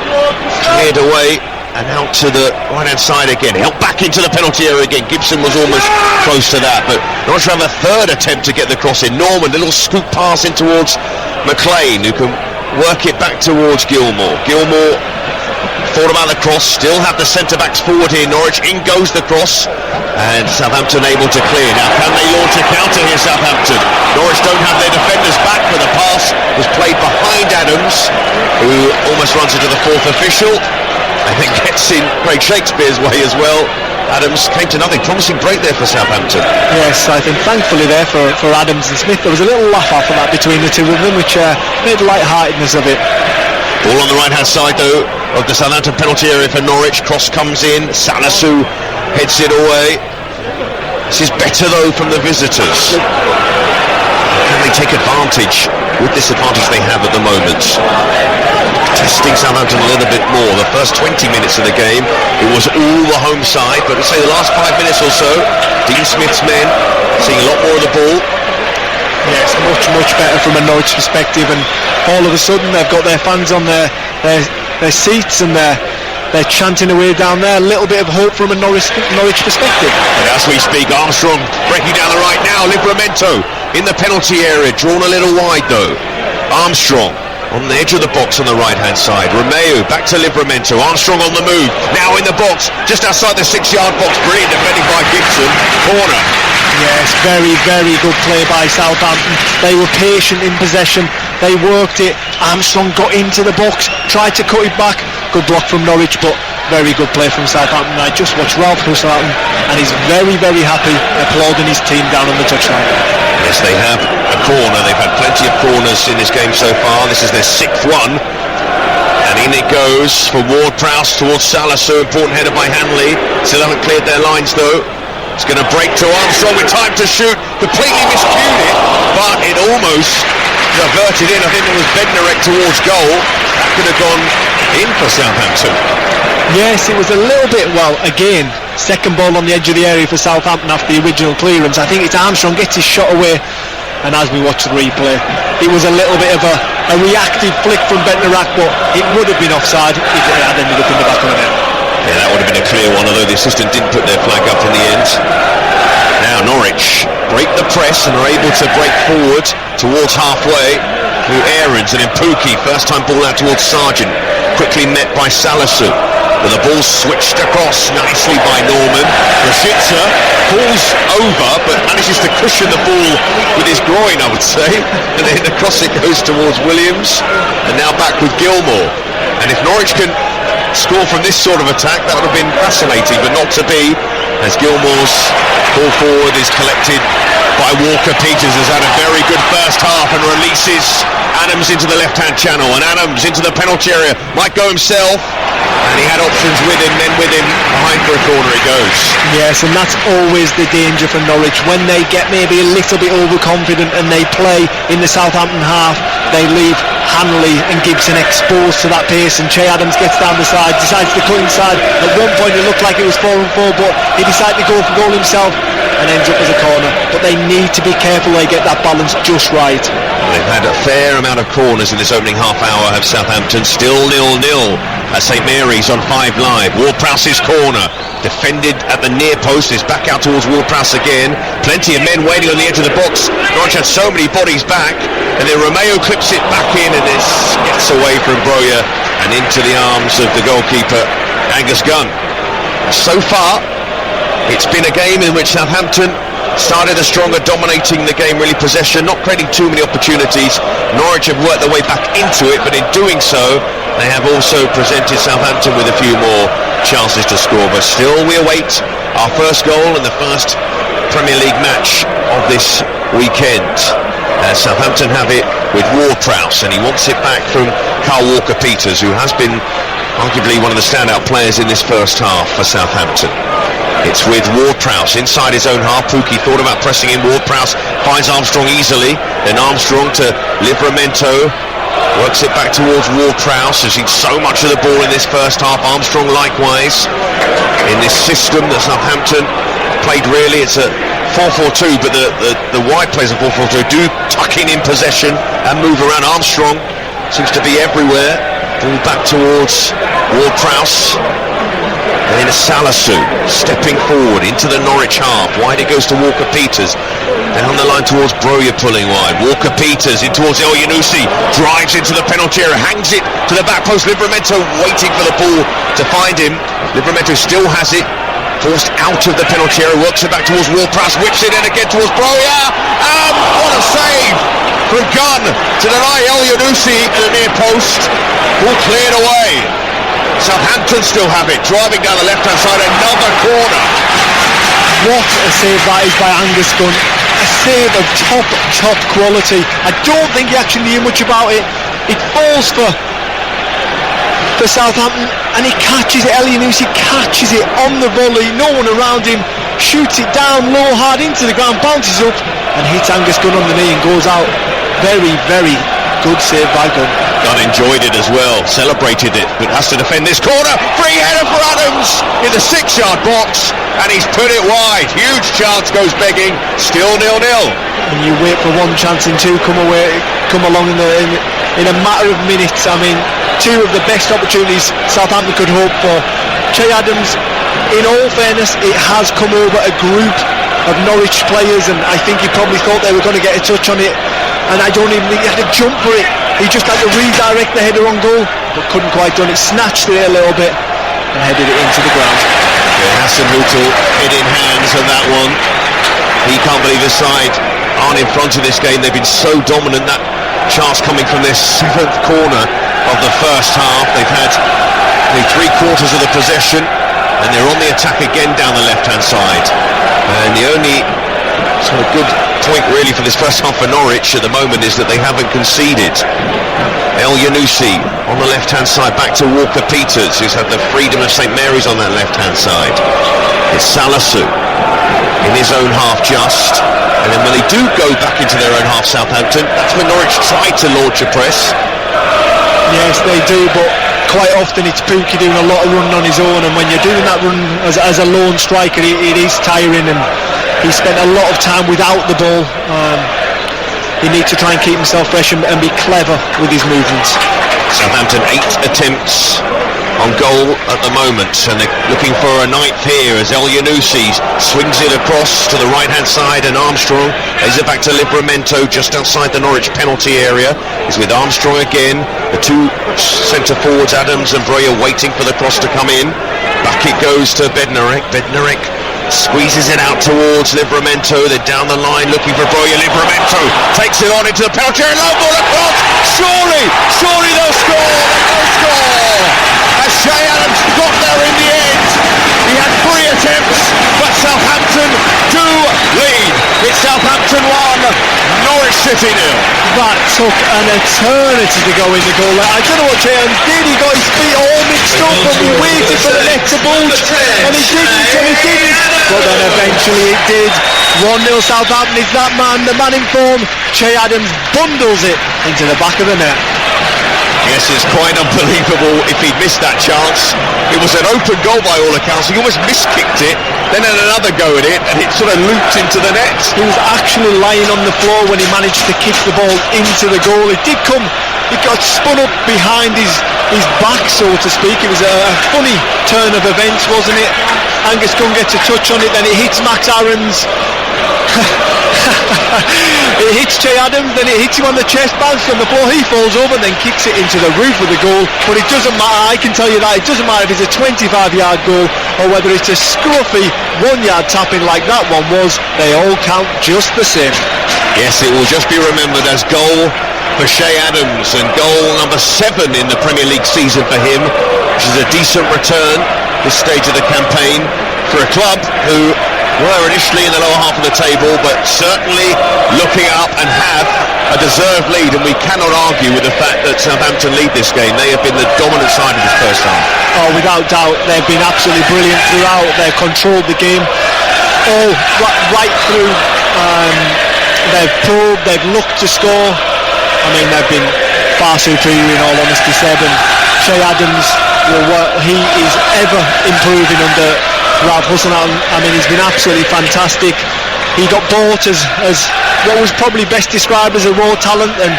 cleared away and out to the right hand side again, helped back into the penalty area again. Gibson was almost close to that, but Norwich have a third attempt to get the cross in. Norman, little scoop pass in towards McLean, who can work it back towards Gilmour. Gilmour thought about the cross, still have the centre-backs forward here. Norwich, in goes the cross, and Southampton able to clear. Now can they launch a counter here, Southampton? Norwich don't have their defenders back, but the pass was played behind Adams, who almost runs into the 4th official, and then gets in Craig Shakespeare's way as well. Adams came to nothing. Promising break there for Southampton. Yes, I think thankfully there for Adams and Smith, there was a little laugh after that between the two of them, which made the light-heartedness of it. Ball on the right hand side though of the Southampton penalty area for Norwich. Cross comes in, Salisu heads it away. This is better though from the visitors. Can they take advantage with this advantage they have at the moment? Testing Southampton a little bit more. The first 20 minutes of the game it was all the home side, but let's say the last 5 minutes or so, Dean Smith's men seeing a lot more of the ball. Yes, much better from a Norwich perspective, and all of a sudden they've got their fans on their seats and they're chanting away down there. A little bit of hope from a Norwich perspective. And as we speak, Armstrong breaking down the right now. Livramento in the penalty area, drawn a little wide though. Armstrong on the edge of the box on the right hand side. Romeu back to Livramento. Armstrong on the move, now in the box, just outside the 6-yard box. Brilliant defending by Gibson. Corner. Yes, very good play by Southampton. They were patient in possession, they worked it. Armstrong got into the box, tried to cut it back. Good block from Norwich, but very good play from Southampton. I just watched Ralph Husselton and he's very happy, applauding his team down on the touchline. Yes, they have a corner. They've had plenty of corners in this game so far. This is their 6th one. And in it goes for Ward-Prowse towards Salisu. Important header by Hanley. Still haven't cleared their lines though. It's going to break to Armstrong with time to shoot. Completely miscued it, but it almost diverted in. I think it was Bednarek towards goal. That could have gone in for Southampton. Yes, it was a little bit, well, again, second ball on the edge of the area for Southampton after the original clearance. I think it's Armstrong gets his shot away, and as we watch the replay, it was a little bit of a reactive flick from Bednarek, but it would have been offside if it had ended up in the back of the net. Yeah, that would have been a clear one, although the assistant didn't put their flag up in the end. Now Norwich break the press and are able to break forward towards halfway through Aarons and then Pukki. First time ball out towards Sargent, quickly met by Salisu. But the ball switched across nicely by Norman. Rashica falls over but manages to cushion the ball with his groin, I would say. And then across it goes towards Williams. And now back with Gilmour. And if Norwich can score from this sort of attack, that would have been fascinating, but not to be, as Gilmour's ball forward is collected by Walker. Peters has had a very good first half and releases Adams into the left-hand channel, and Adams into the penalty area, might go himself, and he had options with him, then with him behind for a corner he goes. Yes, and that's always the danger for Norwich. When they get maybe a little bit overconfident and they play in the Southampton half, they leave Hanley and Gibson exposed to that pace, and Che Adams gets down the side, decides to cut inside. At one point it looked like it was 4-on-4, but he decided to go for goal himself and ends up as a corner. But they need to be careful they get that balance just right. They've had a fair amount of corners in this opening half hour, have Southampton. Still 0-0 at St Mary's on 5 Live. Ward-Prowse's corner, defended at the near post, is back out towards Ward-Prowse again. Plenty of men waiting on the edge of the box. Norwich had so many bodies back, and then Romeu clips it back in, and this gets away from Broja and into the arms of the goalkeeper Angus Gunn. So far it's been a game in which Southampton started a stronger, dominating the game, really possession, not creating too many opportunities. Norwich have worked their way back into it, but in doing so they have also presented Southampton with a few more chances to score. But still we await our first goal in the first Premier League match of this weekend. Southampton have it with Ward-Prowse, and he wants it back from Kyle Walker-Peters, who has been arguably one of the standout players in this first half for Southampton. It's with Ward-Prowse inside his own half. Pukki thought about pressing in. Ward-Prowse finds Armstrong easily, then Armstrong to Livramento, works it back towards Ward-Prowse, has seen so much of the ball in this first half. Armstrong likewise in this system that Southampton played. Really, it's a 4-4-2, but the wide players of 4-4-2 do tuck in possession and move around. Armstrong seems to be everywhere. Ball back towards Ward-Prowse. And then Salisu stepping forward into the Norwich half. Wide it goes to Walker-Peters. Down the line towards Broja, pulling wide. Walker-Peters in towards El Yunusi. Drives into the penalty area. Hangs it to the back post. Livramento waiting for the ball to find him. Livramento still has it. Forced out of the penalty area. Works it back towards Ward-Prowse. Whips it in again towards Broja. And what a save from Gunn to deny El Yunusi at the near post. Ball cleared away. Southampton still have it, driving down the left-hand side, another corner. What a save that is by Angus Gunn. A save of top quality. I don't think he actually knew much about it. It falls for Southampton, and he catches it. El Yunusi catches it on the volley, no one around him, shoots it down low, hard into the ground, bounces up and hits Angus Gunn on the knee and goes out. Very, very good save by Gunn. Gunn enjoyed it as well, celebrated it, but has to defend this corner. Free header for Adams in the 6-yard box, and he's put it wide. Huge chance goes begging. Still 0-0. And you wait for one chance and two come along in a matter of minutes. I mean, two of the best opportunities Southampton could hope for. Che Adams, in all fairness, it has come over a group of Norwich players, and I think he probably thought they were going to get a touch on it, and I don't even think he had to jump for it. He just had to redirect the header on goal, but couldn't quite done it. Snatched it a little bit and headed it into the ground. Yeah, Hassan Hutel head in hands on that one. He can't believe his side aren't in front of this game. They've been so dominant. That chance coming from this 7th corner of the first half. They've had 3/4 of the possession, and they're on the attack again down the left-hand side. And the only sort of good point really for this first half for Norwich at the moment is that they haven't conceded. El Yunusi on the left-hand side, back to Walker-Peters, who's had the freedom of St Mary's on that left-hand side. It's Salisu in his own half just, and then when they do go back into their own half, Southampton, that's when Norwich try to launch a press. Yes, they do, but quite often it's Pukki doing a lot of running on his own, and when you're doing that run as a lone striker, it is tiring, and he spent a lot of time without the ball. He needs to try and keep himself fresh and be clever with his movements. Southampton 8 attempts on goal at the moment, and they're looking for a 9th here as El Yunusi swings it across to the right-hand side, and Armstrong lays it back to Livramento just outside the Norwich penalty area. He's with Armstrong again. The two centre forwards, Adams and Broja, waiting for the cross to come in. Back it goes to Bednarek. Bednarek squeezes it out towards Livramento. They're down the line looking for Broja. Livramento takes it on into the penalty area. Low ball across. Surely they'll score. They'll score. As Che Adams got there in the end. He had 3 attempts, but Southampton do lead. It's Southampton 1, Norwich City 0. That took an eternity to go in the goal. I don't know what Che Adams did. He got his feet all mixed up, but we waited for the net to bulge, and he didn't. But then eventually it did. 1-0 Southampton. Is that man, the man in form? Che Adams bundles it into the back of the net. Yes, it's quite unbelievable if he'd missed that chance. It was an open goal by all accounts. He almost miskicked it, then had another go at it, and it sort of looped into the net. He was actually lying on the floor when he managed to kick the ball into the goal. It got spun up behind his back, so to speak. It was a funny turn of events, wasn't it? Angus Gunn gets a touch on it, then it hits Max Aarons. It hits Che Adams, then it hits him on the chest, bounces on the floor, he falls over and then kicks it into the roof of the goal. But it doesn't matter, I can tell you that, it doesn't matter if it's a 25-yard goal or whether it's a scruffy 1-yard tapping like that one was, they all count just the same. Yes, it will just be remembered as goal for Che Adams, and goal number 7 in the Premier League season for him, which is a decent return this stage of the campaign. for a club who were initially in the lower half of the table, but certainly looking up and have a deserved lead, and we cannot argue with the fact that Southampton lead this game. They have been the dominant side of this first half. Oh, without doubt, they've been absolutely brilliant throughout. They've controlled the game all right through. They've probed, they've looked to score. I mean, they've been far superior in all honesty, Seb, and Che Adams, he is ever improving under Ralph Hasenhuttl. I mean, he's been absolutely fantastic. He got bought as what was probably best described as a raw talent, and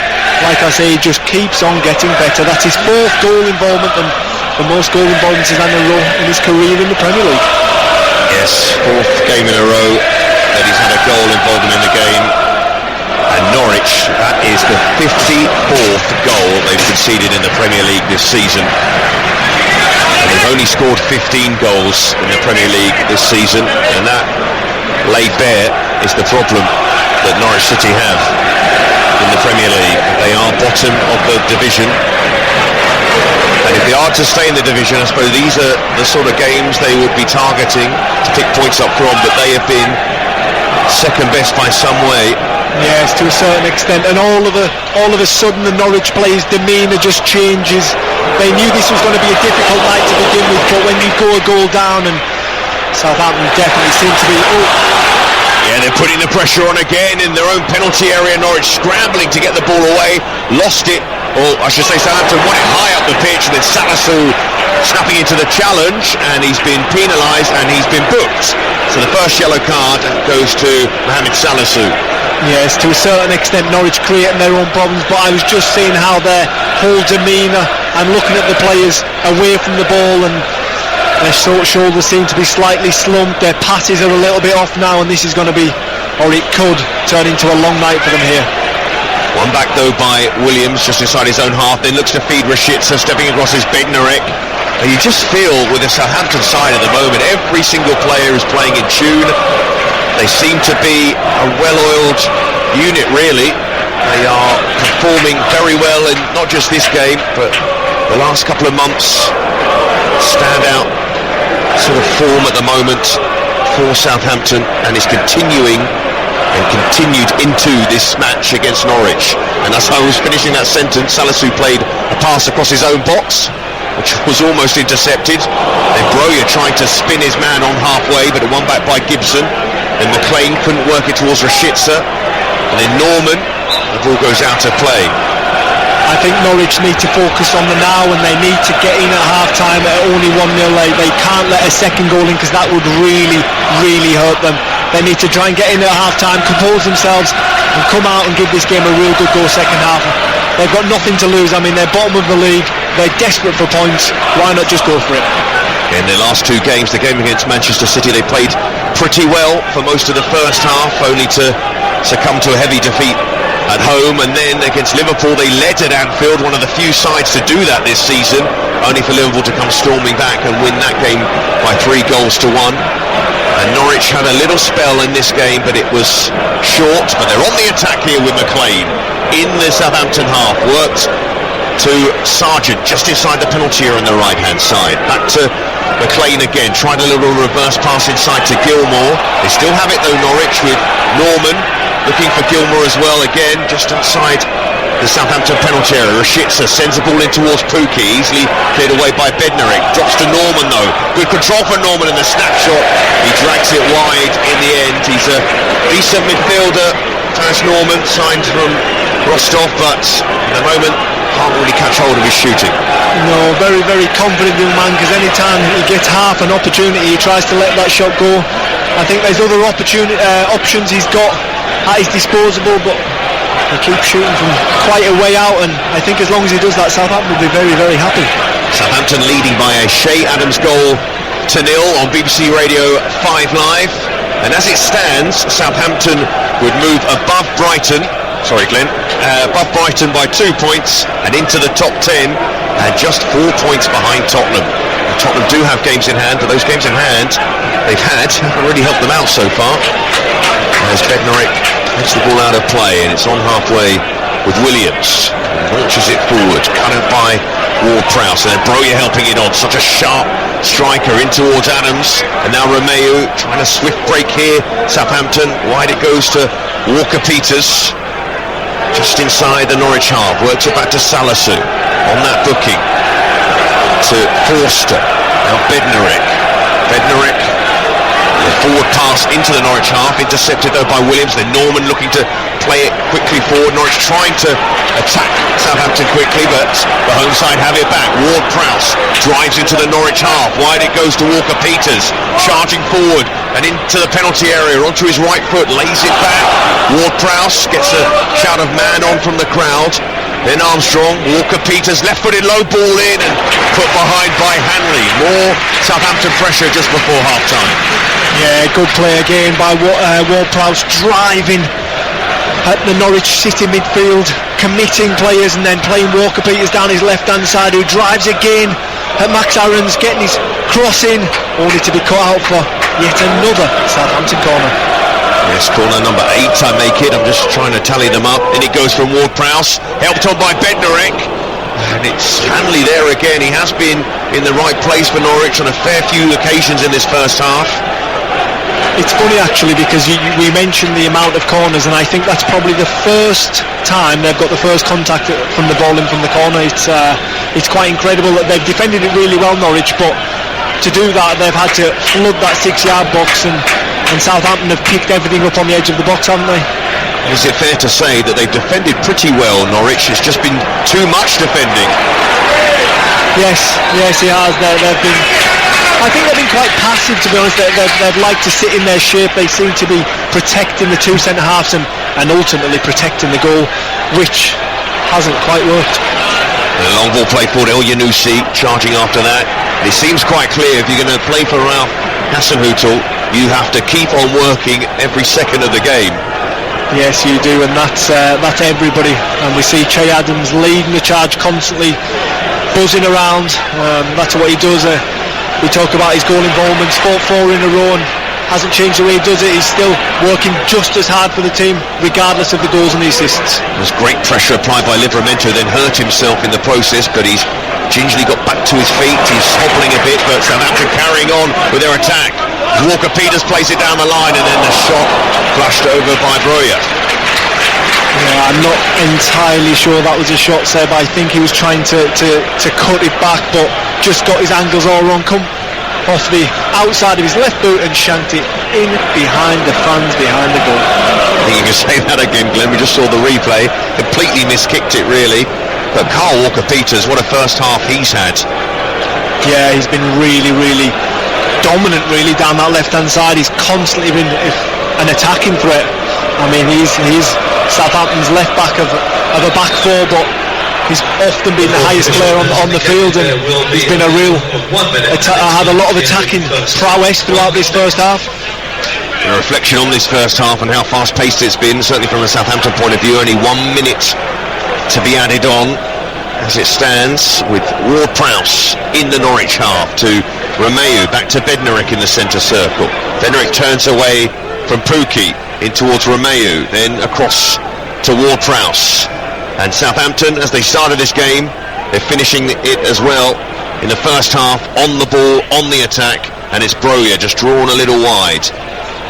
like I say, he just keeps on getting better. That's his 4th goal involvement and the most goal involvements he's had in his career in the Premier League. Yes, 4th game in a row that he's had a goal involvement in the game. And Norwich, that is the 54th goal they've conceded in the Premier League this season. And they've only scored 15 goals in the Premier League this season, and that laid bare is the problem that Norwich City have in the Premier League. They are bottom of the division, and if they are to stay in the division, I suppose these are the sort of games they would be targeting to pick points up from, but they have been second best by some way. Yes, to a certain extent, and all of a sudden the Norwich players' demeanour just changes. They knew this was going to be a difficult night to begin with, but when you go a goal down, and Southampton definitely seem to be... Yeah, they're putting the pressure on again in their own penalty area. Norwich scrambling to get the ball away, lost it, or I should say Southampton won it high up the pitch, and then Salisu snapping into the challenge, and he's been penalised and he's been booked. So the first yellow card goes to Mohamed Salisu. Yes, to a certain extent Norwich creating their own problems, but I was just seeing how their whole demeanour and looking at the players away from the ball, and their shoulders seem to be slightly slumped, their passes are a little bit off now, and this is going to be, or it could turn into a long night for them here. One back though by Williams just inside his own half, then looks to feed Rashica, stepping across his Bednarek. And you just feel with the Southampton side at the moment, every single player is playing in tune. They seem to be a well-oiled unit, really. They are performing very well in not just this game, but the last couple of months. Standout sort of form at the moment for Southampton, and is continuing and continued into this match against Norwich. And as I was finishing that sentence, Salisu played a pass across his own box, which was almost intercepted. Then Broja tried to spin his man on halfway, but it won back by Gibson. Then McLean couldn't work it towards Rashica, and then Norman, the ball goes out of play. I think Norwich need to focus on the now, and they need to get in at half-time at only 1-0 late. They can't let a second goal in, because that would really, really hurt them. They need to try and get in at half-time, compose themselves, and come out and give this game a real good go second half. They've got nothing to lose. I mean, they're bottom of the league. They're desperate for points. Why not just go for it? In their last 2 games, the game against Manchester City, they played pretty well for most of the first half, only to succumb to a heavy defeat at home. And then against Liverpool, they led at Anfield, one of the few sides to do that this season, only for Liverpool to come storming back and win that game by 3-1. And Norwich had a little spell in this game, but it was short. But they're on the attack here with McLean in the Southampton half. Worked to Sargent just inside the penalty area on the right hand side. Back to McLean again, tried a little reverse pass inside to Gilmour. They still have it though, Norwich, with Norman looking for Gilmour as well, again just outside the Southampton penalty area. Rashica sends the ball in towards Pukki, easily cleared away by Bednarek. Drops to Norman though, good control for Norman in the snapshot. He drags it wide in the end. He's a decent midfielder, Taz Norman, signed from Rostov, but at the moment can't really catch hold of his shooting. No, very, very confident young man, because any time he gets half an opportunity, he tries to let that shot go. I think there's other options he's got at his disposal, but he keeps shooting from quite a way out, and I think as long as he does that, Southampton will be very, very happy. Southampton leading by a Che Adams goal to 0 on BBC Radio 5 Live, and as it stands, Southampton would move above Brighton by 2 points and into the top 10, and just 4 points behind Tottenham. Tottenham do have games in hand, but those games in hand they've had haven't really helped them out so far. As Bednarek takes the ball out of play, and it's on halfway with Williams. Launches it forward, cut out by Ward-Prowse, and then Broja helping it on. Such a sharp striker in towards Adams, and now Romeu trying a swift break here. Southampton, wide it goes to Walker-Peters, just inside the Norwich half, works it back to Salisu on that booking to Forster. Now Bednarek, the forward pass into the Norwich half, intercepted though by Williams. Then Norman looking to play it quickly forward. Norwich trying to attack Southampton quickly, but the home side have it back. Ward-Prowse drives into the Norwich half, wide it goes to Walker-Peters, charging forward and into the penalty area, onto his right foot, lays it back. Ward-Prowse gets a shout of man on from the crowd. Then Armstrong, Walker-Peters, left-footed low ball in and put behind by Hanley. More Southampton pressure just before half-time. Yeah, good play again by Ward-Prowse, driving at the Norwich City midfield, committing players and then playing Walker-Peters down his left-hand side, who drives again at Max Aarons, getting his cross in, only to be cut out for yet another Southampton corner. Yes, corner number 8, I make it. I'm just trying to tally them up. In it goes from Ward-Prowse, helped on by Bednarek. And it's Hanley there again. He has been in the right place for Norwich on a fair few occasions in this first half. It's funny actually, because we mentioned the amount of corners, and I think that's probably the first time they've got the first contact from the ball in from the corner. It's quite incredible that they've defended it really well, Norwich, but to do that they've had to flood that 6-yard box, and Southampton have picked everything up on the edge of the box, haven't they? Is it fair to say that they've defended pretty well, Norwich? It's just been too much defending. Yes, it has. I think they've been quite passive, to be honest. They've liked to sit in their shape. They seem to be protecting the two centre-halves and ultimately protecting the goal, which hasn't quite worked. A long ball play forward, El Yanusi charging after that. It seems quite clear, if you're going to play for Ralph Hasenhüttl, you have to keep on working every second of the game. Yes, you do, and that's everybody. And we see Che Adams leading the charge constantly, buzzing around. That's what he does. We talk about his goal involvements, 4 in a row, and hasn't changed the way he does it. He's still working just as hard for the team, regardless of the goals and the assists. There's great pressure applied by Livramento, then hurt himself in the process, but he's gingerly got back to his feet. He's hobbling a bit, but Southampton carrying on with their attack. Walker-Peters plays it down the line, and then the shot flashed over by Broja. Yeah, I'm not entirely sure that was a shot, Seb. I think he was trying to cut it back, but just got his angles all wrong. Come off the outside of his left boot and shanked it in behind the fans, behind the goal. I think you can say that again, Glenn. We just saw the replay. Completely miskicked it, really. But Carl Walker-Peters, what a first half he's had. Yeah, he's been really, really dominant, really, down that left-hand side. He's constantly been an attacking threat. I mean, he's Southampton's left back of a back four, but he's often been the highest player on the field, and he's been had a lot of attacking prowess throughout this first half. A reflection on this first half and how fast-paced it's been, certainly from a Southampton point of view. Only 1 minute to be added on as it stands, with Ward-Prowse in the Norwich half to Romeu, back to Bednarek in the centre circle. Bednarek turns away from Pukki in towards Romeu, then across to Ward-Prowse. And Southampton, as they started this game, they're finishing it as well in the first half, on the ball, on the attack, and it's Broja just drawn a little wide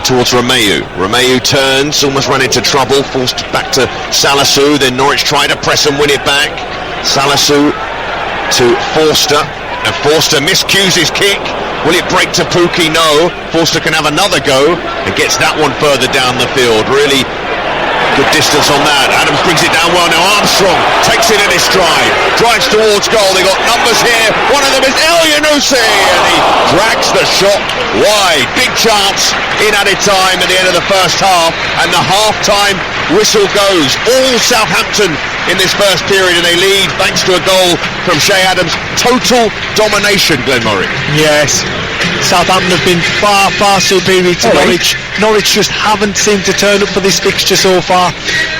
towards Romeu. Romeu turns, almost ran into trouble, forced back to Salisu, then Norwich tried to press and win it back. Salisu to Forster, and Forster miscues his kick. Will it break to Pukki? No. Forster can have another go and gets that one further down the field. Really good distance on that. Adams brings it down well. Now Armstrong takes it in his stride, drives towards goal. They got numbers here. One of them is El Yanusi, and he drags the shot wide. Big chance in added time at the end of the first half, and the half-time whistle goes. All Southampton in this first period, and they lead thanks to a goal from Che Adams. Total domination, Glenn Murray. Yes, Southampton have been far, far superior to Norwich. Norwich just haven't seemed to turn up for this fixture so far.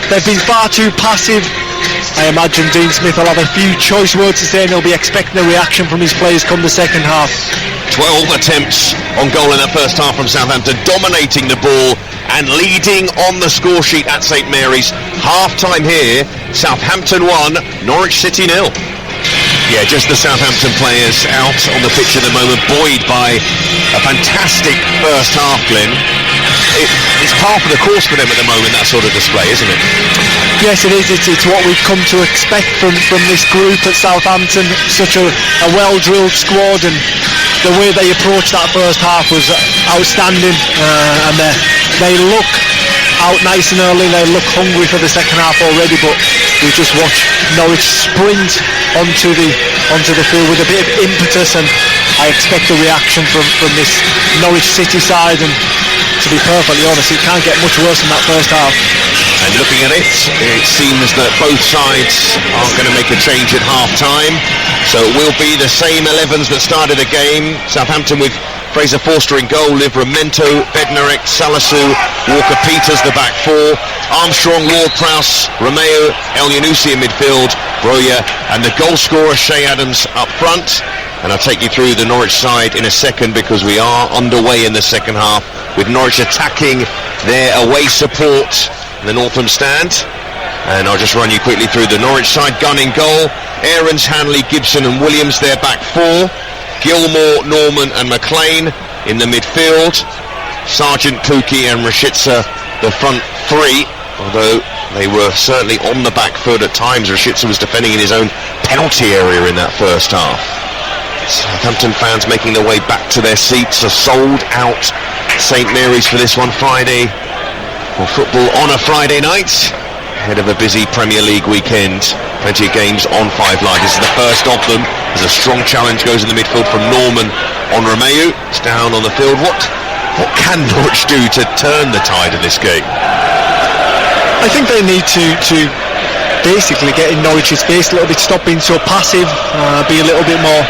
They've been far too passive. I imagine Dean Smith will have a few choice words to say, and he'll be expecting a reaction from his players come the second half. 12 attempts on goal in that first half from Southampton, dominating the ball and leading on the score sheet at St Mary's. Half time here, Southampton 1, Norwich City 0. Yeah, just the Southampton players out on the pitch at the moment, buoyed by a fantastic first half, Glenn. It's par for the course for them at the moment, that sort of display, isn't it? Yes, it is. It's what we've come to expect from this group at Southampton. Such a well-drilled squad, and the way they approached that first half was outstanding. And they look out nice and early. They look hungry for the second half already, but we just watched Norwich sprint onto the field with a bit of impetus, and I expect a reaction from this Norwich City side, and to be perfectly honest, it can't get much worse than that first half. And looking at it, it seems that both sides aren't going to make a change at half-time, so it will be the same 11s that started the game. Southampton with Fraser Forster in goal, Livramento, Bednarek, Salisu, Walker-Peters the back four, Armstrong, Ward-Prowse, Romeo, El-Yunusi in midfield, Broja, and the goal scorer Shea Adams up front. And I'll take you through the Norwich side in a second, because we are underway in the second half with Norwich attacking their away support in the Northam stand. And I'll just run you quickly through the Norwich side. Gunn in goal, Aarons, Hanley, Gibson and Williams their back four, Gilmore, Norman and McLean in the midfield, Sargent, Pookie and Rashica the front three, although they were certainly on the back foot at times. Rashica was defending in his own penalty area in that first half. Southampton fans making their way back to their seats. A sold out St Mary's for this one Friday, for football on a Friday night ahead of a busy Premier League weekend. Plenty of games on Five Live. This is the first of them as a strong challenge goes in the midfield from Norman on Romeo. It's down on the field. What can Norwich do to turn the tide of this game? I think they need to basically get in Norwich's face a little bit, stop being so passive, be a little bit more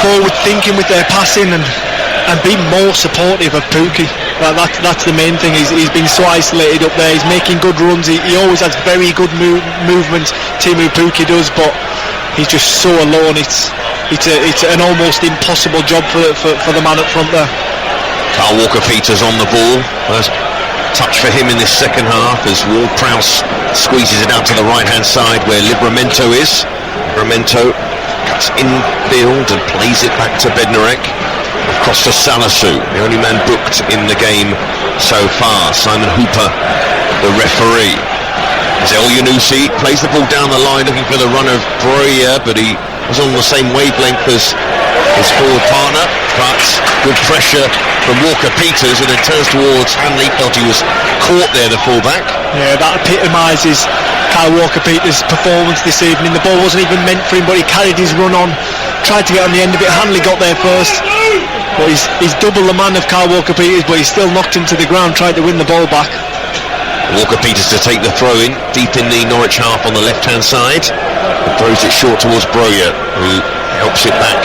forward thinking with their passing, and be more supportive of Pookie. That's the main thing. He's been so isolated up there. He's making good runs. He always has very good movements. Timu Pookie does, but he's just so alone. It's an almost impossible job for the man up front there. Carl Walker-Peters on the ball. First touch for him in this second half as Ward-Prowse squeezes it out to the right hand side where Livramento is. Livramento cuts infield and plays it back to Bednarek. Across to Salisu, the only man booked in the game so far. Simon Hooper, the referee. As El-Yunusi plays the ball down the line looking for the run of Broja, but he was on the same wavelength as his forward partner. But good pressure from Walker-Peters, and then turns towards Hanley. Felt he was caught there, the fullback. Yeah, that epitomises Kyle Walker-Peters' performance this evening. The ball wasn't even meant for him, but he carried his run on, tried to get on the end of it. Hanley got there first, but he's double the man of Kyle Walker-Peters, but he still knocked him to the ground, tried to win the ball back. Walker-Peters to take the throw in deep in the Norwich half on the left hand side, and throws it short towards Broja, who helps it back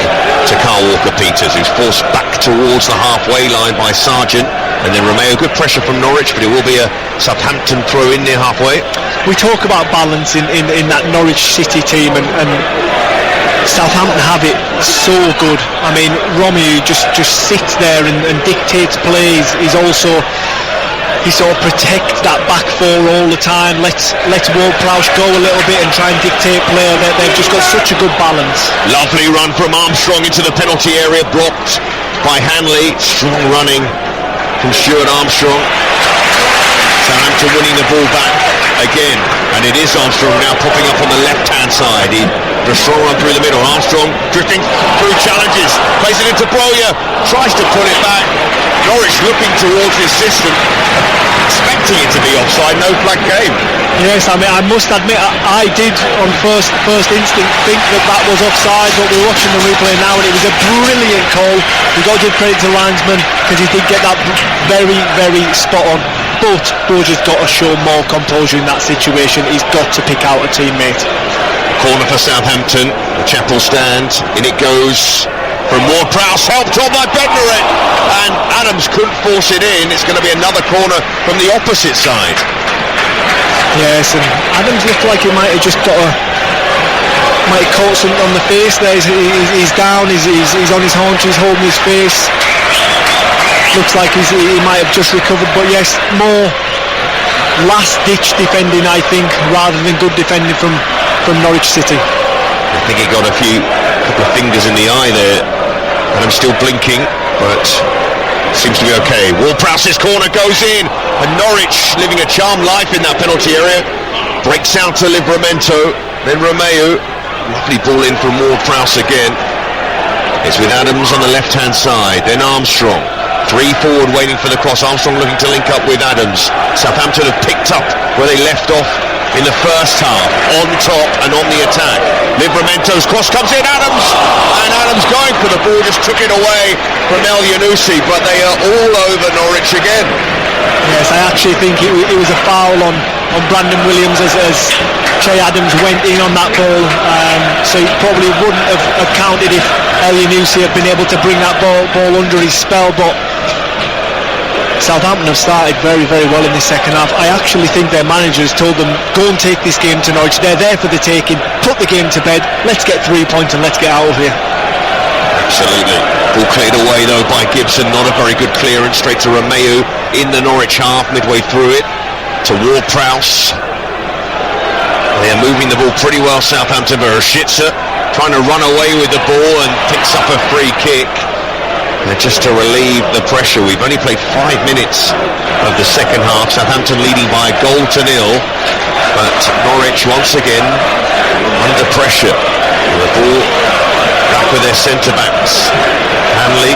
to Carl Walker-Peters, who's forced back towards the halfway line by Sargent, and then Romeo. Good pressure from Norwich, but it will be a Southampton throw in near halfway. We talk about balance in that Norwich City team, and Southampton have it so good. I mean, Romeo just sits there and dictates plays. He sort of protects that back four all the time, lets Ward-Prowse go a little bit and try and dictate play. They've just got such a good balance. Lovely run from Armstrong into the penalty area, blocked by Hanley. Strong running from Stuart Armstrong. Southampton winning the ball back again, and it is Armstrong now popping up on the left hand side. A strong run through the middle. Armstrong drifting through challenges, plays it into Broja, tries to put it back. Norwich looking towards his system, expecting it to be offside. No flag came. Yes, I mean, I must admit I did on first instinct think that was offside, but we're watching the replay now, and it was a brilliant call. We've got to give credit to the linesman, because he did get that very, very spot on. But Broja's got to show more composure in that situation. He's got to pick out a teammate. Corner for Southampton, the Chapel stand, in it goes from Ward-Prowse, helped on by Bednarek, and Adams couldn't force it in. It's going to be another corner from the opposite side. Yes, and Adams looked like he might have just might have caught something on the face there. He's down, he's on his haunches, holding his face. Looks like he might have just recovered, but yes, more last-ditch defending, I think, rather than good defending from Norwich City. I think he got a couple of fingers in the eye there, and I'm still blinking, but seems to be okay. Ward-Prowse's corner goes in, and Norwich, living a charmed life in that penalty area, breaks out to Livramento, then Romeu. Lovely ball in from Ward-Prowse again. It's with Adams on the left-hand side, then Armstrong. 3 forward waiting for the cross. Armstrong looking to link up with Adams. Southampton have picked up where they left off in the first half, on top and on the attack. Livramento's cross comes in, Adams going for the ball, just took it away from El Yunusi, but they are all over Norwich again. Yes, I actually think it was a foul on Brandon Williams as Che Adams went in on that ball, so he probably wouldn't have counted if El Yunusi had been able to bring that ball under his spell, but Southampton have started very, very well in the second half. I actually think their managers told them, go and take this game to Norwich, they're there for the taking, put the game to bed, let's get 3 points and let's get out of here. Absolutely. Ball cleared away though by Gibson, not a very good clearance, straight to Romeu in the Norwich half, midway through it, to Ward-Prowse. They are moving the ball pretty well, Southampton, but Rashica trying to run away with the ball and picks up a free kick. Just to relieve the pressure, we've only played 5 minutes of the second half. Southampton leading by 1-0, but Norwich once again under pressure. The ball back with their centre-backs. Hanley,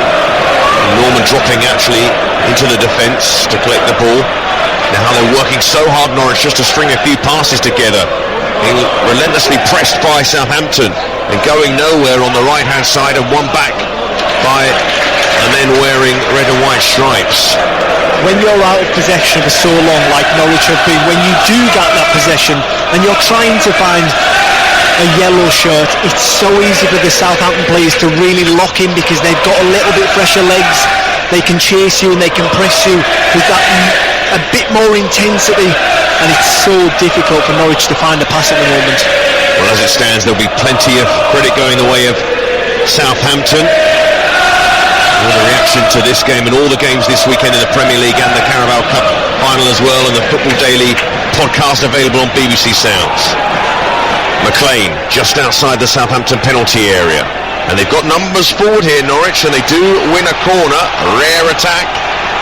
Norman dropping actually into the defence to collect the ball. Now they're working so hard, Norwich, just to string a few passes together. Being relentlessly pressed by Southampton and going nowhere on the right-hand side, and one back by the men wearing red and white stripes. When you're out of possession for so long, like Norwich have been, when you do get that possession and you're trying to find a yellow shirt, it's so easy for the Southampton players to really lock in because they've got a little bit fresher legs. They can chase you and they can press you with that a bit more intensity, and it's so difficult for Norwich to find a pass at the moment. Well, as it stands, there'll be plenty of credit going the way of Southampton. All the reaction to this game and all the games this weekend in the Premier League and the Carabao Cup final as well, and the Football Daily podcast available on BBC Sounds. McLean just outside the Southampton penalty area, and they've got numbers forward here, Norwich, and they do win a corner, a rare attack,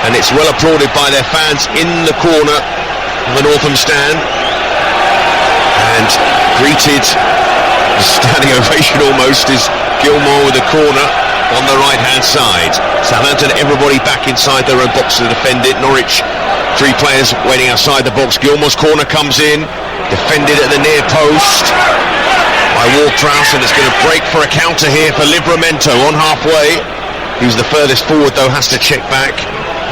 and it's well applauded by their fans in the corner of the Northam stand, and greeted, a standing ovation almost, is Gilmour with the corner on the right-hand side. Southampton, everybody back inside their own box to defend it. Norwich, 3 players waiting outside the box. Gilmour's corner comes in, defended at the near post by Ward-Prowse, and it's going to break for a counter here for Livramento on halfway. He was the furthest forward though, has to check back.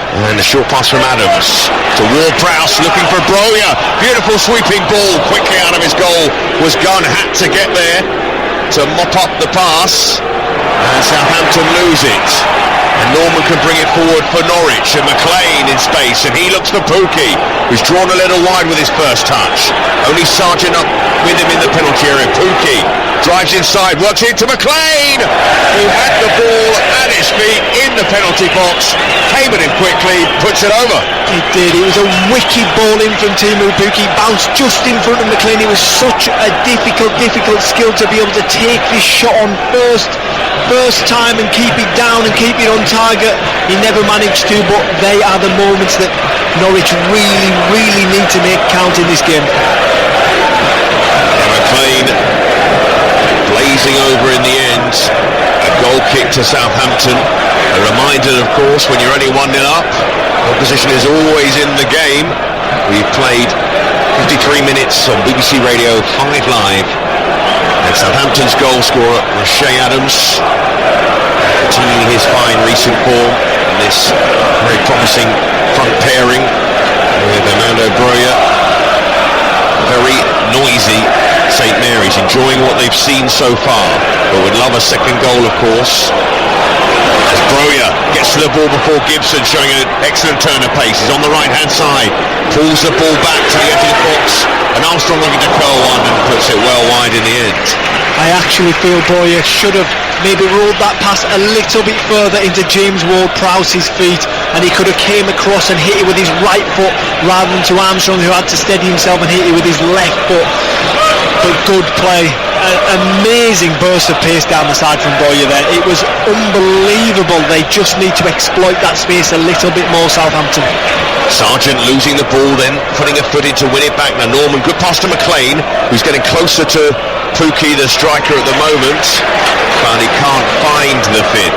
And a short pass from Adams to Ward-Prowse, looking for Broja. Beautiful sweeping ball, quickly out of his goal was Gunn, had to get there to mop up the pass. And Southampton lose it, and Norman can bring it forward for Norwich, and McLean in space, and he looks for Pukki, who's drawn a little wide with his first touch. Only Sargent up with him in the penalty area. Pukki drives inside, works into McLean, who had the ball at his feet in the penalty box, came at him quickly, puts it over. It did. It was a wicked ball in from Teemu Pukki, bounced just in front of McLean. It was such a difficult skill to be able to take this shot on first time and keep it down and keep it on target. He never managed to, but they are the moments that Norwich really need to make count in this game. McLean blazing over in the end. A goal kick to Southampton. A reminder, of course, when you're only 1-0 up, opposition is always in the game. We've played 53 minutes on BBC Radio 5 Live. And Southampton's goal scorer was Che Adams, continuing his fine recent form in this very promising front pairing with Armando Broja. Very noisy St Mary's, enjoying what they've seen so far, but would love a second goal, of course. As Broja gets to the ball before Gibson, showing an excellent turn of pace. He's on the right-hand side, pulls the ball back to the edge of the box, and Armstrong looking to curl one and puts it well wide in the end. I actually feel Broja should have maybe rolled that pass a little bit further into James Ward-Prowse's feet, and he could have came across and hit it with his right foot rather than to Armstrong, who had to steady himself and hit it with his left foot. But good play amazing burst of pace down the side from Boyer there. It was unbelievable. They just need to exploit that space a little bit more, Southampton. Sargent losing the ball, then putting a foot in to win it back. Now Norman, good pass to McLean, who's getting closer to Pookie, the striker at the moment, but he can't find the fit.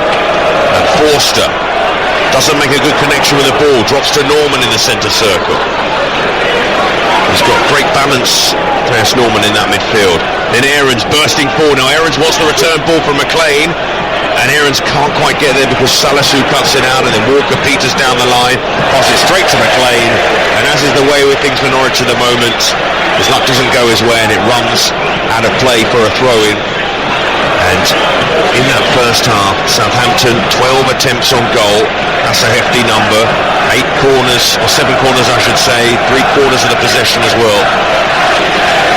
And Forster doesn't make a good connection with the ball, drops to Norman in the centre circle. He's got great balance, Claes Norman, in that midfield. Then Aarons bursting forward. Now Aarons wants the return ball from McLean, and Aarons can't quite get there because Salisu cuts it out, and then Walker-Peters down the line, passes straight to McLean, and as is the way with things for Norwich at the moment, his luck doesn't go his way and it runs out of play for a throw-in. And in that first half, Southampton 12 attempts on goal. That's a hefty number. 8 corners, or 7 corners I should say, 3 quarters of the possession as well.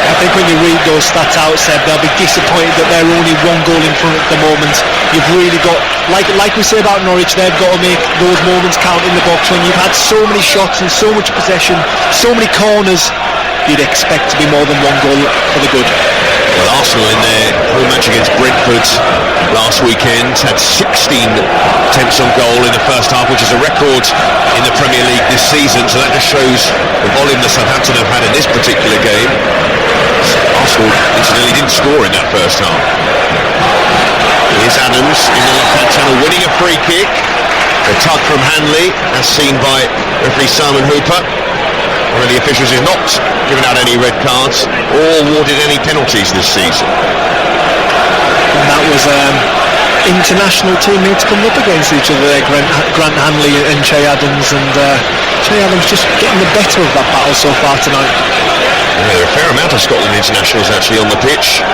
I think when you read those stats out, Seb, they'll be disappointed that they're only 1 goal in front at the moment. You've really got, like we say about Norwich, they've got to make those moments count in the box. When you've had so many shots and so much possession, so many corners, you'd expect to be more than 1 goal for the good. Well, Arsenal in their home match against Brentford last weekend had 16 attempts on goal in the first half, which is a record in the Premier League this season, so that just shows the volume that Southampton have had in this particular game. Arsenal, incidentally, didn't score in that first half. Here's Adams in the left-hand channel, winning a free kick. The tug from Hanley, as seen by referee Simon Hooper. One of the officials is not given out any red cards or awarded any penalties this season. And that was international teammates coming up against each other there, Grant Hanley and Che Adams, and Che Adams just getting the better of that battle so far tonight. Yeah, there are a fair amount of Scotland internationals actually on the pitch.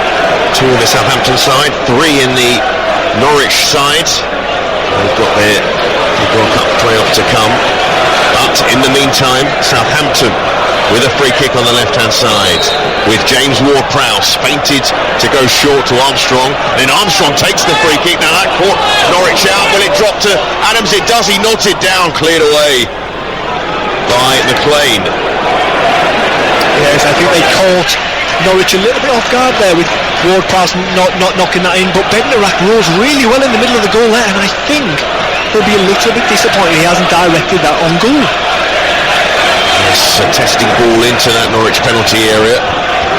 2 on the Southampton side, 3 in the Norwich side. They've got their World Cup playoff to come. But in the meantime, Southampton with a free kick on the left-hand side, with James Ward-Prowse feinted to go short to Armstrong. Then Armstrong takes the free kick. Now that caught Norwich out. Will it drop to Adams? It does. He nods it down, cleared away by McLean. Yes, I think they caught Norwich a little bit off guard there with Ward-Prowse not knocking that in, but Bednarak rose really well in the middle of the goal there, and I think he'll be a little bit disappointed he hasn't directed that on goal. Yes, a testing ball into that Norwich penalty area.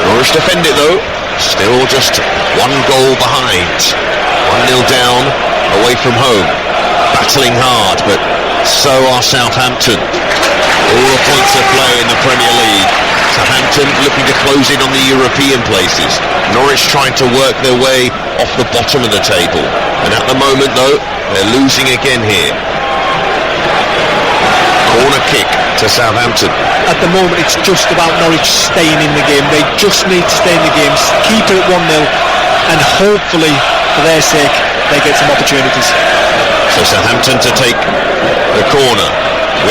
Norwich defend it though, still just 1 goal behind. 1-0 down, away from home. Battling hard, but so are Southampton. All the points of play in the Premier League. Southampton looking to close in on the European places. Norwich trying to work their way off the bottom of the table. And at the moment though, they're losing again here. Corner kick to Southampton. At the moment it's just about Norwich staying in the game. They just need to stay in the game, keep it at 1-0, and hopefully for their sake they get some opportunities. So Southampton to take the corner,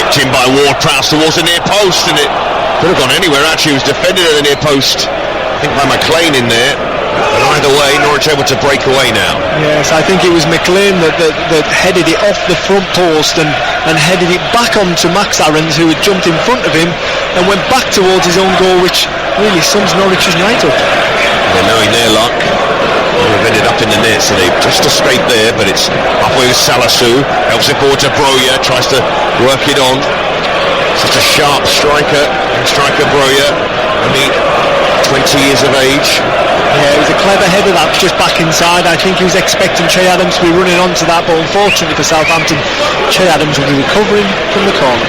whipped in by Ward-Prowse towards the near post, and it could have gone anywhere actually. It was defended at the near post, I think by McLean in there. But either way, Norwich able to break away now. Yes, I think it was McLean that headed it off the front post and headed it back onto Max Aarons, who had jumped in front of him and went back towards his own goal, which really sums Norwich's night up. They're knowing their luck. They've ended up in the net, so they've just escaped there, but it's halfway with Salisu, helps it forward to Broja, tries to work it on. Such a sharp striker Broja, only 20 years of age. Yeah, it was a clever header that just back inside. I think he was expecting Che Adams to be running onto that, but unfortunately for Southampton, Che Adams will be recovering from the corner.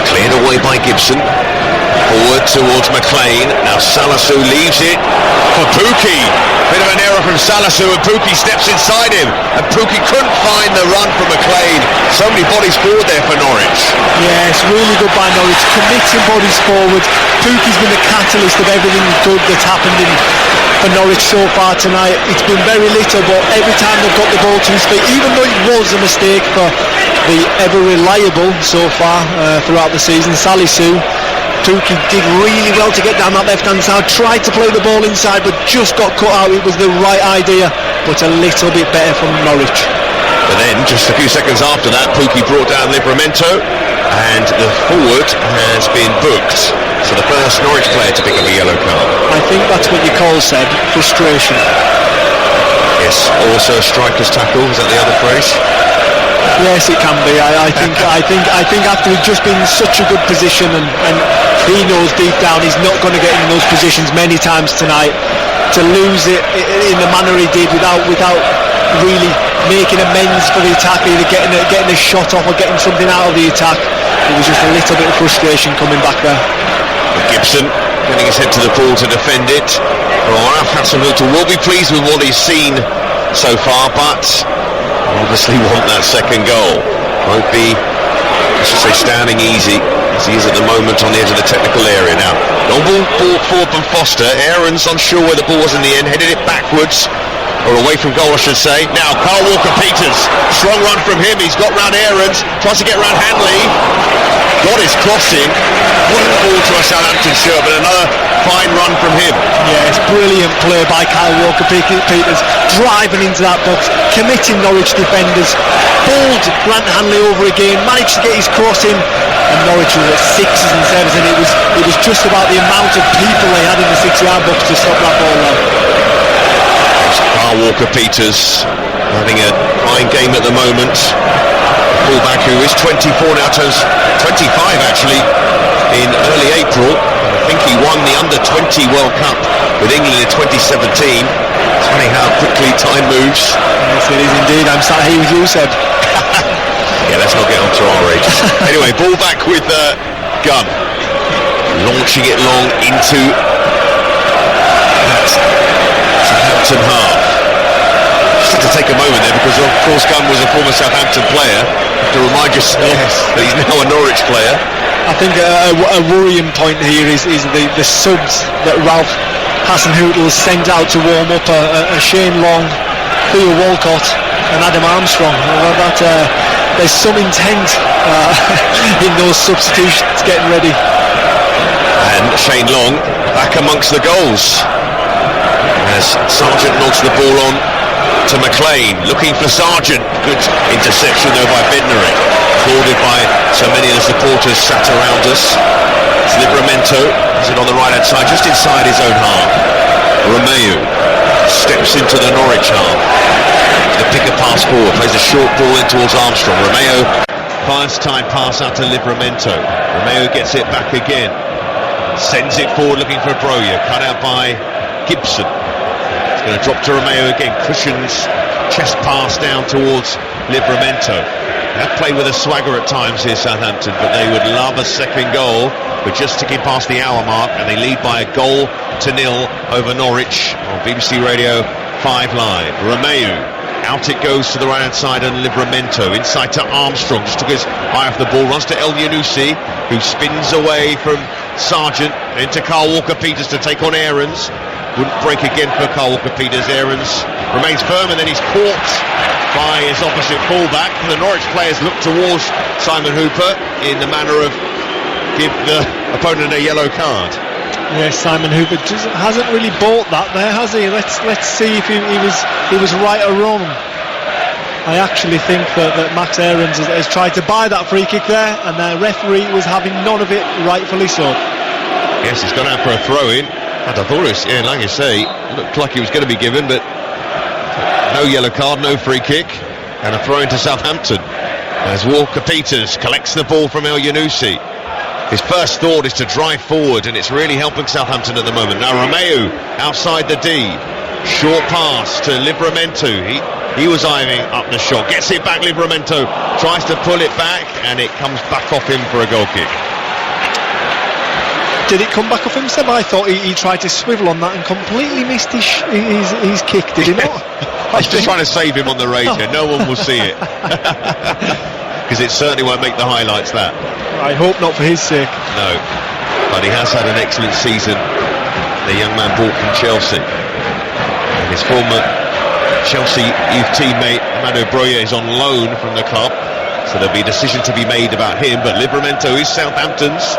Cleared away by Gibson. Forward towards McLean. Now Salisu leaves it for Pookie. Bit of an error from Salisu, and Pookie steps inside him. And Pookie couldn't find the run from McLean. So many bodies forward there for Norwich. Yes, really good by Norwich. Committing bodies forward. Pookie's been the catalyst of everything good that's happened for Norwich so far tonight. It's been very little, but every time they've got the ball to his feet, even though it was a mistake for the ever reliable so far throughout the season, Salisu, Pookie did really well to get down that left-hand side, tried to play the ball inside, but just got cut out. It was the right idea, but a little bit better from Norwich. But then, just a few seconds after that, Pookie brought down Livramento, and the forward has been booked So the first Norwich player to pick up a yellow card. I think that's what your call said, frustration. Yes, also a striker's tackle, is that the other phrase? Yes, it can be. I think after he'd just been in such a good position, and he knows deep down he's not going to get in those positions many times tonight, to lose it in the manner he did without really making amends for the attack, either getting a shot off or getting something out of the attack. It was just a little bit of frustration coming back there. Gibson getting his head to the ball to defend it. Ralph Hasenhüttl will be pleased with what he's seen so far, but obviously want that second goal. Won't be, I should say, standing easy as he is at the moment on the edge of the technical area now. Long ball forward from Foster. Aaron's unsure where the ball was in the end, headed it backwards, or away from goal I should say. Now Carl Walker-Peters, strong run from him, he's got round Aaron's, tries to get round Hanley, got his crossing, wouldn't fall to a Southampton shirt, but another fine run from him. Yes, brilliant play by Kyle Walker-Peters, driving into that box, committing Norwich defenders, bowled Grant Hanley over again, managed to get his cross in, and Norwich was at 6s and 7s, and it was just about the amount of people they had in the 6-yard box to stop that ball there. Kyle Walker-Peters having a fine game at the moment. Fullback who is 24 now, turns 25 actually in early April. I think he won the Under-20 World Cup with England in 2017. It's funny how quickly time moves. Yes, it is indeed. I'm sat here with you, Seb. Yeah, let's not get on to our ages. Anyway, ball back with Gunn, launching it long into that Southampton half. Just had to take a moment there because of course Gunn was a former Southampton player. Have to remind yourself that he's now a Norwich player. I think a worrying point here is the subs that Ralph Hasenhüttl sent out to warm up, a Shane Long, Theo Walcott and Adam Armstrong. There's some intent in those substitutions getting ready. And Shane Long back amongst the goals as Sargent knocks the ball on to McLean, looking for Sargent. Good interception though by Bednarek, applauded by so many of the supporters sat around us. It's Livramento, is it on the right hand side, just inside his own half. Romeu steps into the Norwich half. The pick a pass forward, plays a short ball in towards Armstrong. Romeu, first time pass out to Livramento. Romeu gets it back again, sends it forward looking for Broja, cut out by Gibson. It's going to drop to Romeu again, cushions, chest pass down towards Livramento. They have played with a swagger at times here, Southampton, but they would love a second goal. We're just ticking past the hour mark and they lead by 1-0 over Norwich on BBC Radio 5 Live. Romeu, out it goes to the right hand side and Livramento inside to Armstrong, just took his eye off the ball, runs to El Yunusi, who spins away from Sargent into Carl Walker-Peters to take on Aarons. Wouldn't break again for Carl Walker-Peters. Aarons remains firm and then he's caught by his opposite fullback. The Norwich players look towards Simon Hooper in the manner of give the opponent a yellow card. Yes, Simon Hooper hasn't really bought that there, has he? Let's see if he was right or wrong. I actually think that Max Aarons has tried to buy that free kick there, and the referee was having none of it, rightfully so. Yes, he's gone out for a throw-in. And I thought it was, yeah, like you say, looked like he was going to be given, but no yellow card, no free kick, and a throw-in to Southampton. As Walker-Peters collects the ball from El Yunusi. His first thought is to drive forward, and it's really helping Southampton at the moment. Now Romeu outside the D, short pass to Livramento. He was eyeing up the shot, gets it back. Livramento tries to pull it back, and it comes back off him for a goal kick. Did it come back off him, Seb? I thought he tried to swivel on that and completely missed his kick. Did he not? I was just trying to save him on the radio. No one will see it because it certainly won't make the highlights. That I hope not for his sake. No, but he has had an excellent season. The young man bought from Chelsea, and his former Chelsea youth teammate Manu Broja is on loan from the club, so there'll be a decision to be made about him. But Livramento is Southampton's,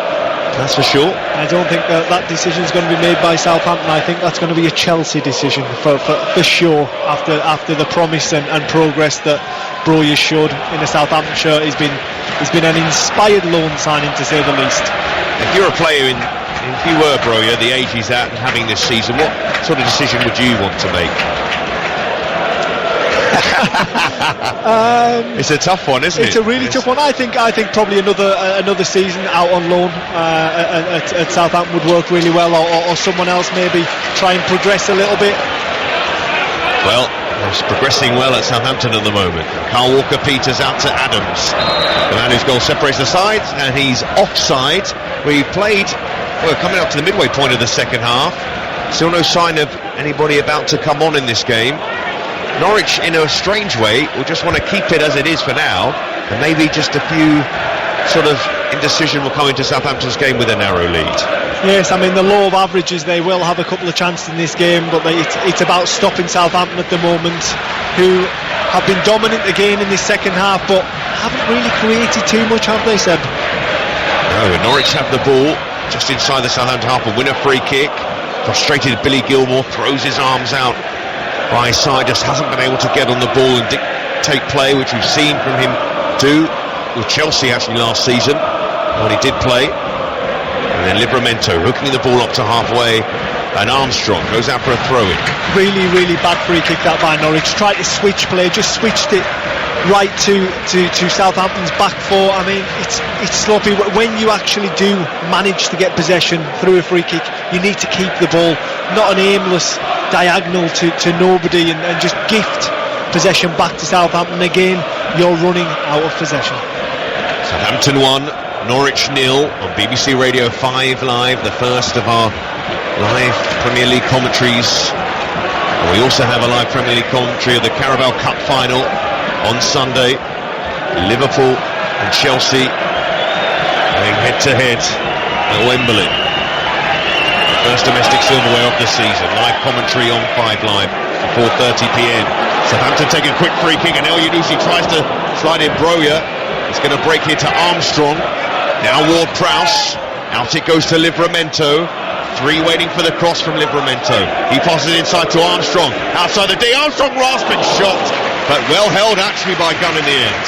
that's for sure. I don't think that decision is going to be made by Southampton. I think that's going to be a Chelsea decision for sure. After the promise and progress that Broja showed in a Southampton shirt, he's been an inspired loan signing, to say the least. If you're a player in if you were Broja, the age he's at and having this season, what sort of decision would you want to make? It's a tough one, isn't it? It's a really tough one. I think probably another season out on loan at Southampton would work really well, or someone else maybe try and progress a little bit. Well, he's progressing well at Southampton at the moment. Carl Walker-Peters out to Adams, the man whose goal separates the sides, and he's offside. We played, coming up to the midway point of the second half. Still no sign of anybody about to come on in this game. Norwich, in a strange way, will just want to keep it as it is for now, and maybe just a few sort of indecision will come into Southampton's game with a narrow lead. Yes, I mean, the law of averages, they will have a couple of chances in this game, but it's about stopping Southampton at the moment, who have been dominant again in this second half, but haven't really created too much, have they, Seb? No, Norwich have the ball just inside the Southampton half, and win a free kick. Frustrated Billy Gilmore throws his arms out by his side, just hasn't been able to get on the ball and dictate play, which we've seen from him do with Chelsea actually last season when he did play. And then Livramento hooking the ball up to halfway, and Armstrong goes out for a throw-in. Really, really bad free kick that by Norwich. Tried to switch play, just switched it right to Southampton's back four. I mean, it's sloppy. When you actually do manage to get possession through a free kick, you need to keep the ball, not an aimless diagonal to nobody and just gift possession back to Southampton. Again, you're running out of possession. Southampton 1, Norwich 0 on BBC Radio 5 Live, the first of our live Premier League commentaries. And we also have a live Premier League commentary of the Carabao Cup final on Sunday. Liverpool and Chelsea going head to head at Wembley. First domestic silverware of the season. Live commentary on 5 Live at 4:30pm. Southampton take a quick free kick, and El Yunusi tries to slide in Broja. It's going to break here to Armstrong. Now Ward-Prowse. Out it goes to Livramento. 3 waiting for the cross from Livramento. He passes inside to Armstrong. Outside the D. Armstrong rasping shot, but well held actually by Gunn in the end.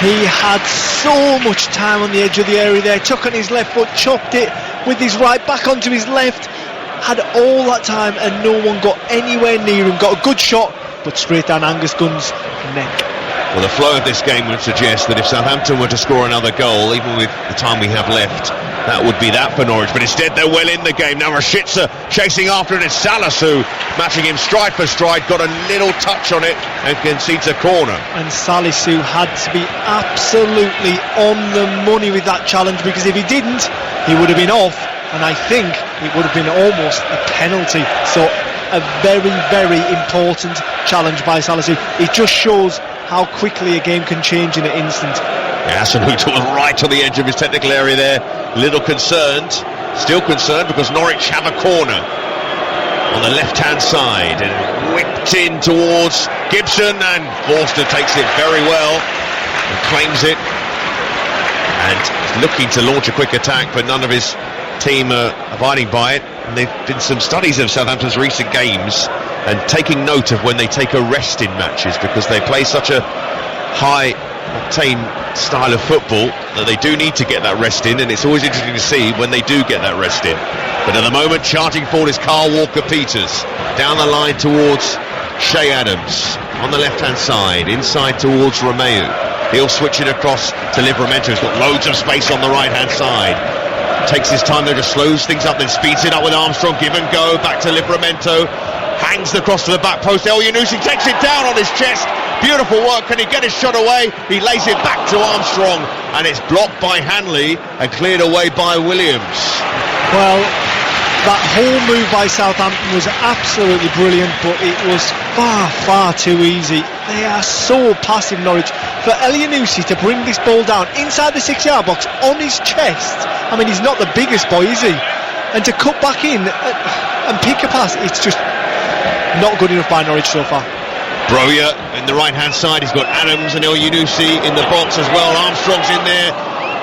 He had so much time on the edge of the area there. Took on his left foot, chopped it with his right back onto his left. Had all that time and no one got anywhere near him. Got a good shot, but straight down Angus Gunn's neck. Well, the flow of this game would suggest that if Southampton were to score another goal, even with the time we have left, that would be that for Norwich. But instead they're well in the game. Now Rashica chasing after it. It's Salisu matching him stride for stride. Got a little touch on it and concedes a corner. And Salisu had to be absolutely on the money with that challenge, because if he didn't, he would have been off, and I think it would have been almost a penalty. So a very, very important challenge by Salisu. It just shows how quickly a game can change in an instant. Hasenhüttl to the right on the edge of his technical area there. Little concerned, still concerned, because Norwich have a corner on the left-hand side, and whipped in towards Gibson, and Forster takes it very well and claims it, and looking to launch a quick attack, but none of his team are abiding by it. And there've been some studies of Southampton's recent games and taking note of when they take a rest in matches, because they play such a high octane style of football that they do need to get that rest in, and it's always interesting to see when they do get that rest in. But at the moment, charging forward is Carl Walker-Peters down the line towards Shea Adams on the left hand side, inside towards Romeu. He'll switch it across to Livramento, who's got loads of space on the right hand side. Takes his time there, just slows things up, then speeds it up with Armstrong. Give and go back to Livramento. Hangs the cross to the back post. El Yunusi takes it down on his chest. Beautiful work. Can he get his shot away? He lays it back to Armstrong, and it's blocked by Hanley and cleared away by Williams. Well, that whole move by Southampton was absolutely brilliant, but it was far, far too easy. They are so passive, Norwich. For El Yunusi to bring this ball down inside the 6-yard box on his chest, I mean, he's not the biggest boy, is he? And to cut back in and pick a pass, it's just not good enough by Norwich so far. Broja in the right-hand side. He's got Adams and El Yunusi in the box as well. Armstrong's in there.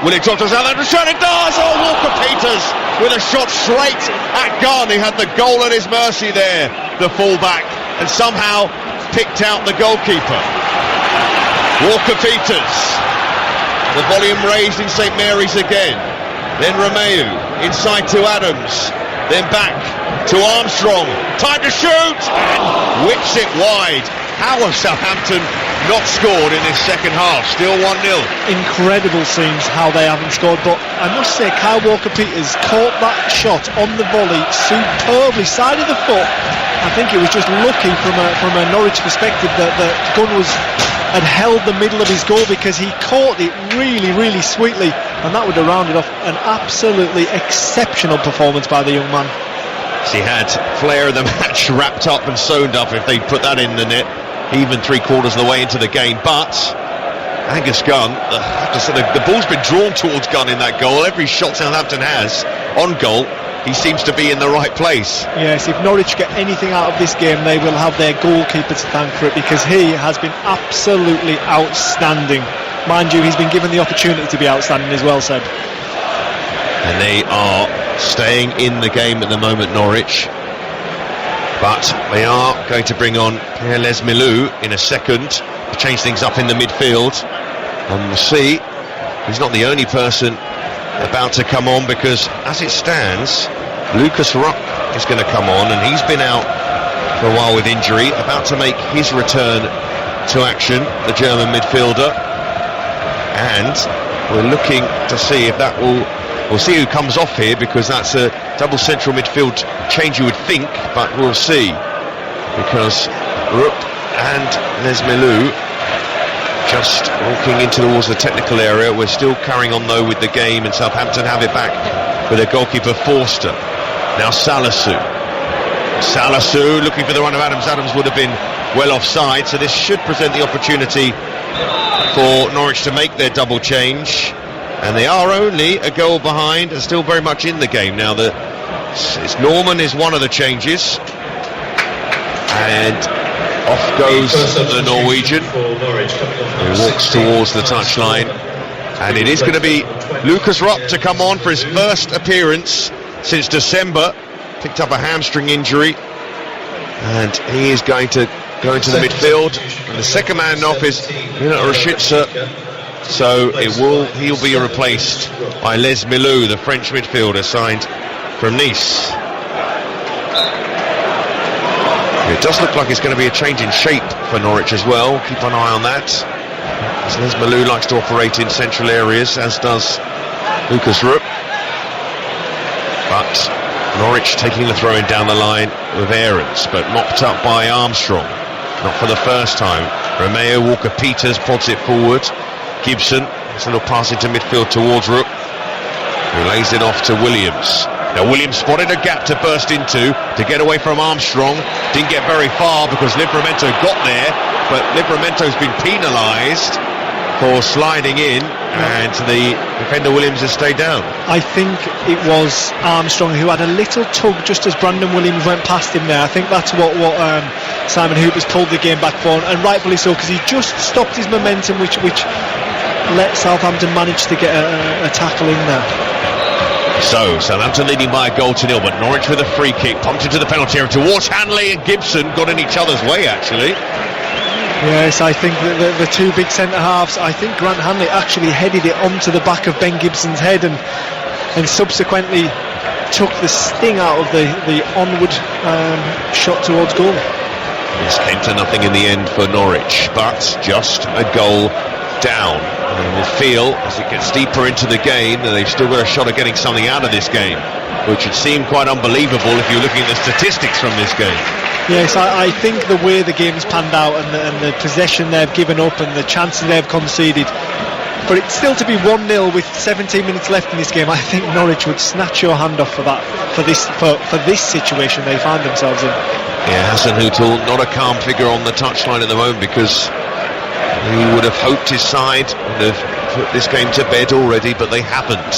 Will it drop to Southampton? Shot, it does! Oh, Walker-Peters with a shot straight at Gunn. He had the goal at his mercy there, the fullback, and somehow picked out the goalkeeper. Walker-Peters. The volume raised in St Mary's again. Then Romeu inside to Adams, then back to Armstrong, time to shoot, and whips it wide. How have Southampton not scored in this second half? Still 1-0. Incredible scenes how they haven't scored, but I must say Kyle Walker-Peters caught that shot on the volley superbly, side of the foot. I think it was just lucky from a Norwich perspective that the gun had held the middle of his goal, because he caught it really, really sweetly, and that would have rounded off an absolutely exceptional performance by the young man. He had player of the match wrapped up and sewn up if they put that in the net, even 3/4 of the way into the game. But Angus Gunn, I have to say, the ball's been drawn towards Gunn in that goal. Every shot Southampton has on goal, he seems to be in the right place. Yes, if Norwich get anything out of this game, they will have their goalkeeper to thank for it, because he has been absolutely outstanding. Mind you, he's been given the opportunity to be outstanding as well, Seb. And they are staying in the game at the moment, Norwich, but they are going to bring on Pierre Lesmilou in a second to change things up in the midfield, and we'll see. He's not the only person about to come on, because as it stands, Lucas Rupp is going to come on, and he's been out for a while with injury, about to make his return to action, the German midfielder, and we're looking to see if that will... We'll see who comes off here, because that's a double central midfield change, you would think, but we'll see, because Rupp and Lesmilou just walking into towards the technical area. We're still carrying on though with the game, and Southampton have it back with their goalkeeper Forster. Now Salisu looking for the run of Adams. Adams would have been well offside, so this should present the opportunity for Norwich to make their double change. And they are only a goal behind and still very much in the game. Now it's Norman is one of the changes, and off goes the Norwegian, who walks towards the touchline, and it is going to be Lucas Rupp to come on for his first appearance since December. Picked up a hamstring injury, and he is going to go into the midfield, and the second man off is Rashica. So he'll be replaced by Lesmilou, the French midfielder signed from Nice. It does look like it's going to be a change in shape for Norwich as well. Keep an eye on that, as Lesmilou likes to operate in central areas, as does Lucas Rupp. But Norwich taking the throw-in down the line with Aarons, but mopped up by Armstrong, not for the first time. Romeo Walker-Peters pods it forward. Gibson, it's a little pass into midfield towards Rupp, who lays it off to Williams. Now Williams spotted a gap to burst into to get away from Armstrong. Didn't get very far because Livramento got there, but Livramento's been penalised for sliding in, and the defender Williams has stayed down. I think it was Armstrong who had a little tug just as Brandon Williams went past him there. I think that's what Simon Hooper's pulled the game back for, and rightfully so, because he just stopped his momentum, which let Southampton manage to get a tackle in there. So Southampton leading by a goal to nil, but Norwich with a free kick, pumped into the penalty area towards Hanley, and Gibson got in each other's way actually. Yes, I think that the two big centre-halves, I think Grant Hanley actually headed it onto the back of Ben Gibson's head, and subsequently took the sting out of the onward shot towards goal. This came to nothing in the end for Norwich, but just a goal down. And we'll feel, as it gets deeper into the game, that they've still got a shot at getting something out of this game, which would seem quite unbelievable if you're looking at the statistics from this game. Yes, I think the way the game's panned out, and the possession they've given up and the chances they've conceded, for it still to be 1-0 with 17 minutes left in this game, I think Norwich would snatch your hand off for this situation they find themselves in. Yeah, Hassan Hüttl, not a calm figure on the touchline at the moment, because he would have hoped his side would have put this game to bed already, but they haven't.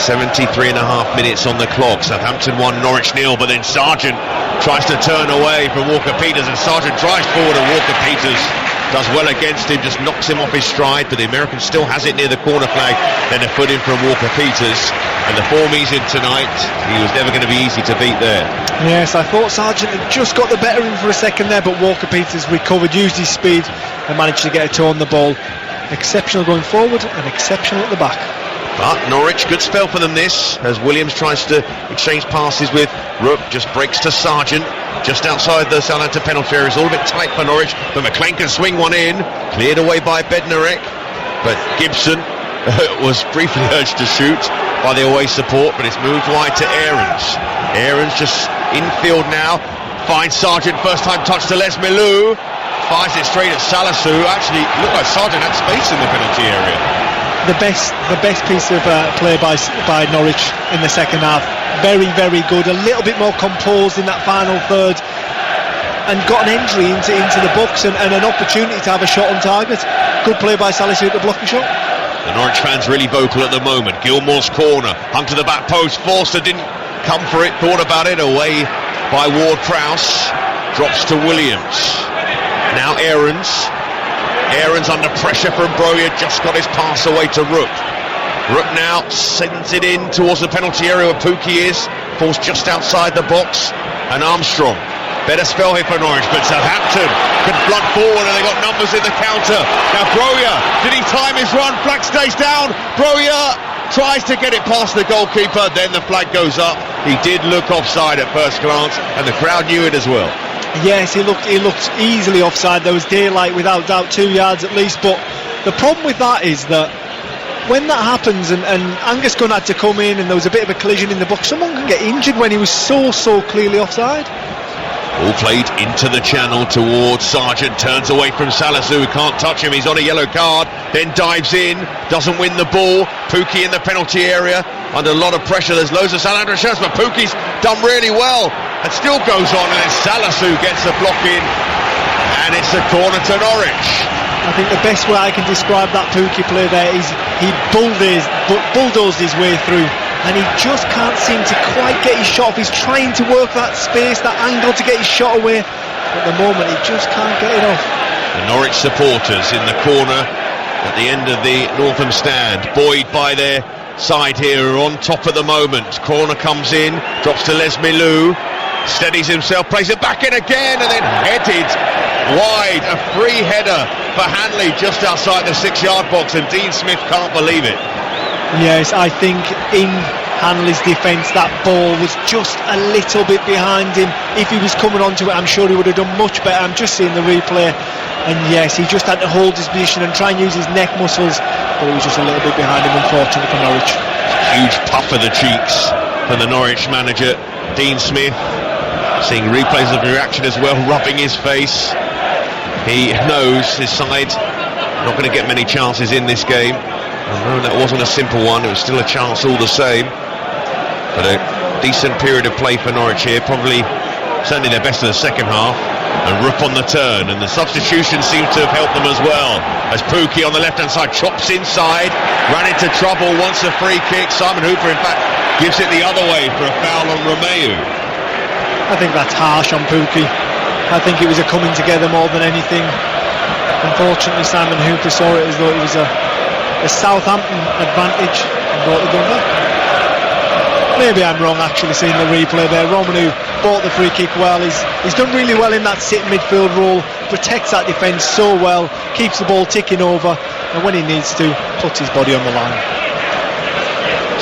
73.5 minutes on the clock. Southampton 1, Norwich 0, but then Sargent tries to turn away from Walker-Peters, and Sargent drives forward, and Walker-Peters does well against him, just knocks him off his stride, but the American still has it near the corner flag. Then a foot in from Walker-Peters, and the form he's in tonight, he was never going to be easy to beat there. Yes, I thought Sargent had just got the better of him for a second there, but Walker-Peters recovered, used his speed, and managed to get a toe on the ball. Exceptional going forward and exceptional at the back. But Norwich, good spell for them this, as Williams tries to exchange passes with Rook, just breaks to Sargent, just outside the Southampton penalty area. It's all a bit tight for Norwich, but McLean can swing one in, cleared away by Bednarek, but Gibson was briefly urged to shoot by the away support, but it's moved wide to Aarons. Aarons just infield now, finds Sargent, first time touch to Les Milou, fires it straight at Salisu. Actually, looked like Sargent had space in the penalty area. The best piece of play by Norwich in the second half. Very, very good. A little bit more composed in that final third, and got an entry into the box and an opportunity to have a shot on target. Good play by Salisu to block the shot. The Norwich fans really vocal at the moment. Gilmore's corner, hung to the back post. Forster didn't come for it, thought about it, away by Ward-Prowse. Drops to Williams. Now Aarons under pressure from Broja, just got his pass away to Rook. Rook now sends it in towards the penalty area where Pukki is, falls just outside the box, and Armstrong. Better spell here for Norwich, but Southampton can flood forward and they got numbers in the counter. Now Broja, did he time his run? Flag stays down. Broja tries to get it past the goalkeeper, then the flag goes up. He did look offside at first glance, and the crowd knew it as well. Yes, he looked easily offside. There was daylight without doubt, 2 yards at least. But the problem with that is that when that happens and Angus Gunn had to come in and there was a bit of a collision in the box, someone can get injured when he was so clearly offside. All played into the channel towards Sargent, turns away from Salisu, who can't touch him, he's on a yellow card, then dives in, doesn't win the ball. Pukki in the penalty area, under a lot of pressure. There's loads of Southampton shots, but Pukki's done really well, and still goes on, and then Salisu gets the block in, and it's a corner to Norwich. I think the best way I can describe that Pukki play there is he bulldozed his way through, and he just can't seem to quite get his shot off. He's trying to work that space, that angle to get his shot away. At the moment, he just can't get it off. The Norwich supporters in the corner at the end of the Northam stand. Boyd by their side here are on top at the moment. Corner comes in, drops to Les Milou, steadies himself, plays it back in again, and then headed wide. A free header for Hanley just outside the 6-yard box, and Dean Smith can't believe it. Yes, I think in Hanley's defence that ball was just a little bit behind him. If he was coming onto it, I'm sure he would have done much better. I'm just seeing the replay, and yes, he just had to hold his position and try and use his neck muscles, but he was just a little bit behind him, unfortunately, for Norwich. Huge puff of the cheeks for the Norwich manager, Dean Smith. Seeing replays of the reaction as well, rubbing his face. He knows his side not going to get many chances in this game. No, that wasn't a simple one, it was still a chance all the same. But a decent period of play for Norwich here, probably certainly their best in the second half. And Rupp on the turn, and the substitution seems to have helped them as well, as Pukki on the left hand side chops inside, ran into trouble, wants a free kick. Simon Hooper in fact gives it the other way for a foul on Romeu. I think that's harsh on Pukki. I think it was a coming together more than anything. Unfortunately, Simon Hooper saw it as though it was a Southampton advantage and brought the gun back. Maybe I'm wrong actually seeing the replay there. Romeu bought the free kick well. He's done really well in that sit midfield role, protects that defence so well, keeps the ball ticking over, and when he needs to, puts his body on the line.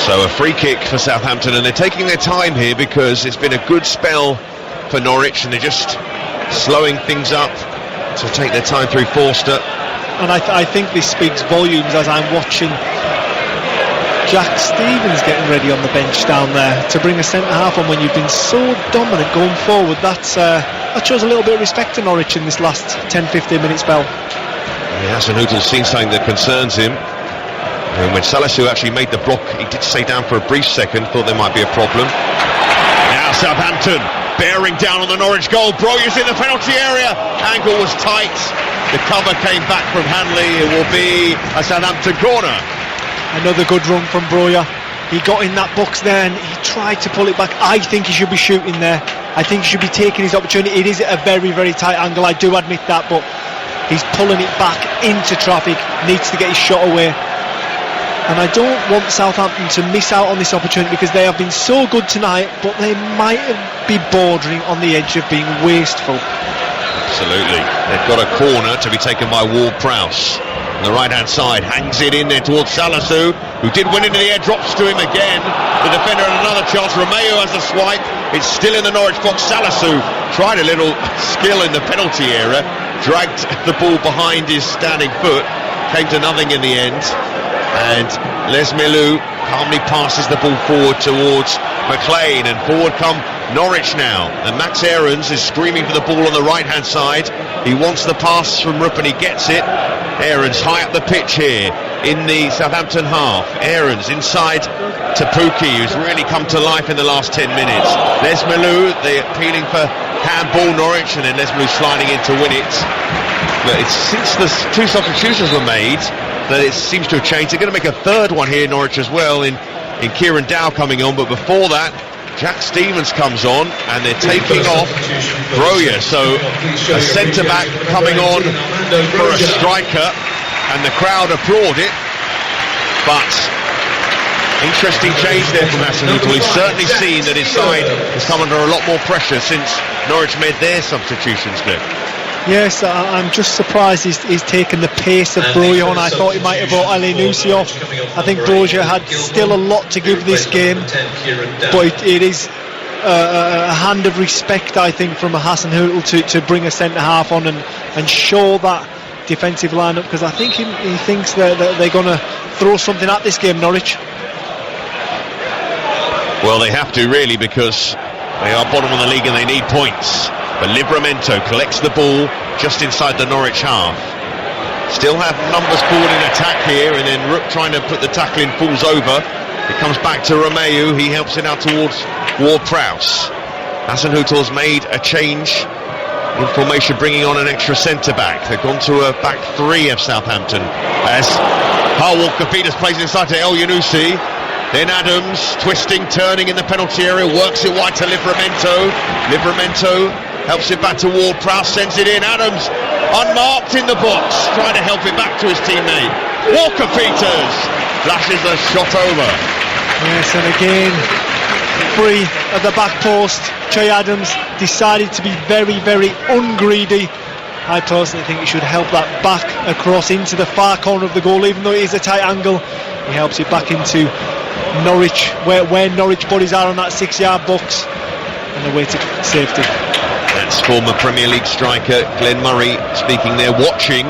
So a free kick for Southampton, and they're taking their time here because it's been a good spell for Norwich, and they're just slowing things up to take their time through Forster. And I think this speaks volumes as I'm watching Jack Stevens getting ready on the bench down there to bring a centre-half on when you've been so dominant going forward. That shows a little bit of respect to Norwich in this last 10-15 minute spell. Hasenhüttl's seen something that concerns him. And when Salisu actually made the block, he did stay down for a brief second, thought there might be a problem. Now Southampton bearing down on the Norwich goal. Broja's in the penalty area. Angle was tight. The cover came back from Hanley. It will be a Southampton corner. Another good run from Broja. He got in that box there and he tried to pull it back. I think he should be shooting there. I think he should be taking his opportunity. It is a very, very tight angle, I do admit that, but he's pulling it back into traffic, needs to get his shot away. And I don't want Southampton to miss out on this opportunity because they have been so good tonight, but they might be bordering on the edge of being wasteful. Absolutely. They've got a corner to be taken by Ward-Prowse. On the right-hand side, hangs it in there towards Salisu, who did win into the air, drops to him again. The defender had another chance. Romeo has a swipe. It's still in the Norwich box. Salisu tried a little skill in the penalty area, dragged the ball behind his standing foot, came to nothing in the end. And Les Milou calmly passes the ball forward towards McLean, and forward come Norwich now. And Max Aarons is screaming for the ball on the right-hand side. He wants the pass from Rupp and he gets it. Aarons high up the pitch here in the Southampton half. Aarons inside to Pukki, who's really come to life in the last 10 minutes. Les Milou, they're appealing for handball Norwich, and then Les Milou sliding in to win it. But it's since the two substitutions were made that it seems to have changed. They're going to make a third one here in Norwich as well, in Kieran Dow coming on, but before that Jack Stevens comes on and they're taking off Broja. So a centre-back coming on for a striker, and the crowd applaud it. But interesting change there from Hasenhüttl. He's certainly seen that his side has come under a lot more pressure since Norwich made their substitutions, Glenn. Yes, I'm just surprised he's taken the pace of Broja on. I thought he might have brought Elyounoussi off. I think Broja had still a lot to give this game, but it is a hand of respect, I think, from Hasenhüttl to bring a centre-half on and show that defensive line-up, because I think he thinks that they're going to throw something at this game, Norwich. Well, they have to, really, because they are bottom of the league and they need points. But Livramento collects the ball just inside the Norwich half. Still have numbers forward in attack here, and then Rook trying to put the tackle in, falls over. It comes back to Romeo. He helps it out towards Ward-Prowse. Hasenhüttl's made a change in formation, bringing on an extra centre-back. They've gone to a back three of Southampton, as Carl Walker-Peters plays inside to Elyounoussi. Then Adams, twisting, turning in the penalty area, works it wide to Livramento. Livramento helps it back to Ward-Prowse, sends it in. Adams, unmarked in the box, trying to help it back to his teammate. Walker-Peters flashes a shot over. Yes, and again, free at the back post. Che Adams decided to be very, very ungreedy. I personally think he should help that back across into the far corner of the goal, even though it is a tight angle. He helps it back into Norwich, where Norwich bodies are on that 6-yard box, and awaited safety. That's former Premier League striker Glenn Murray speaking there, watching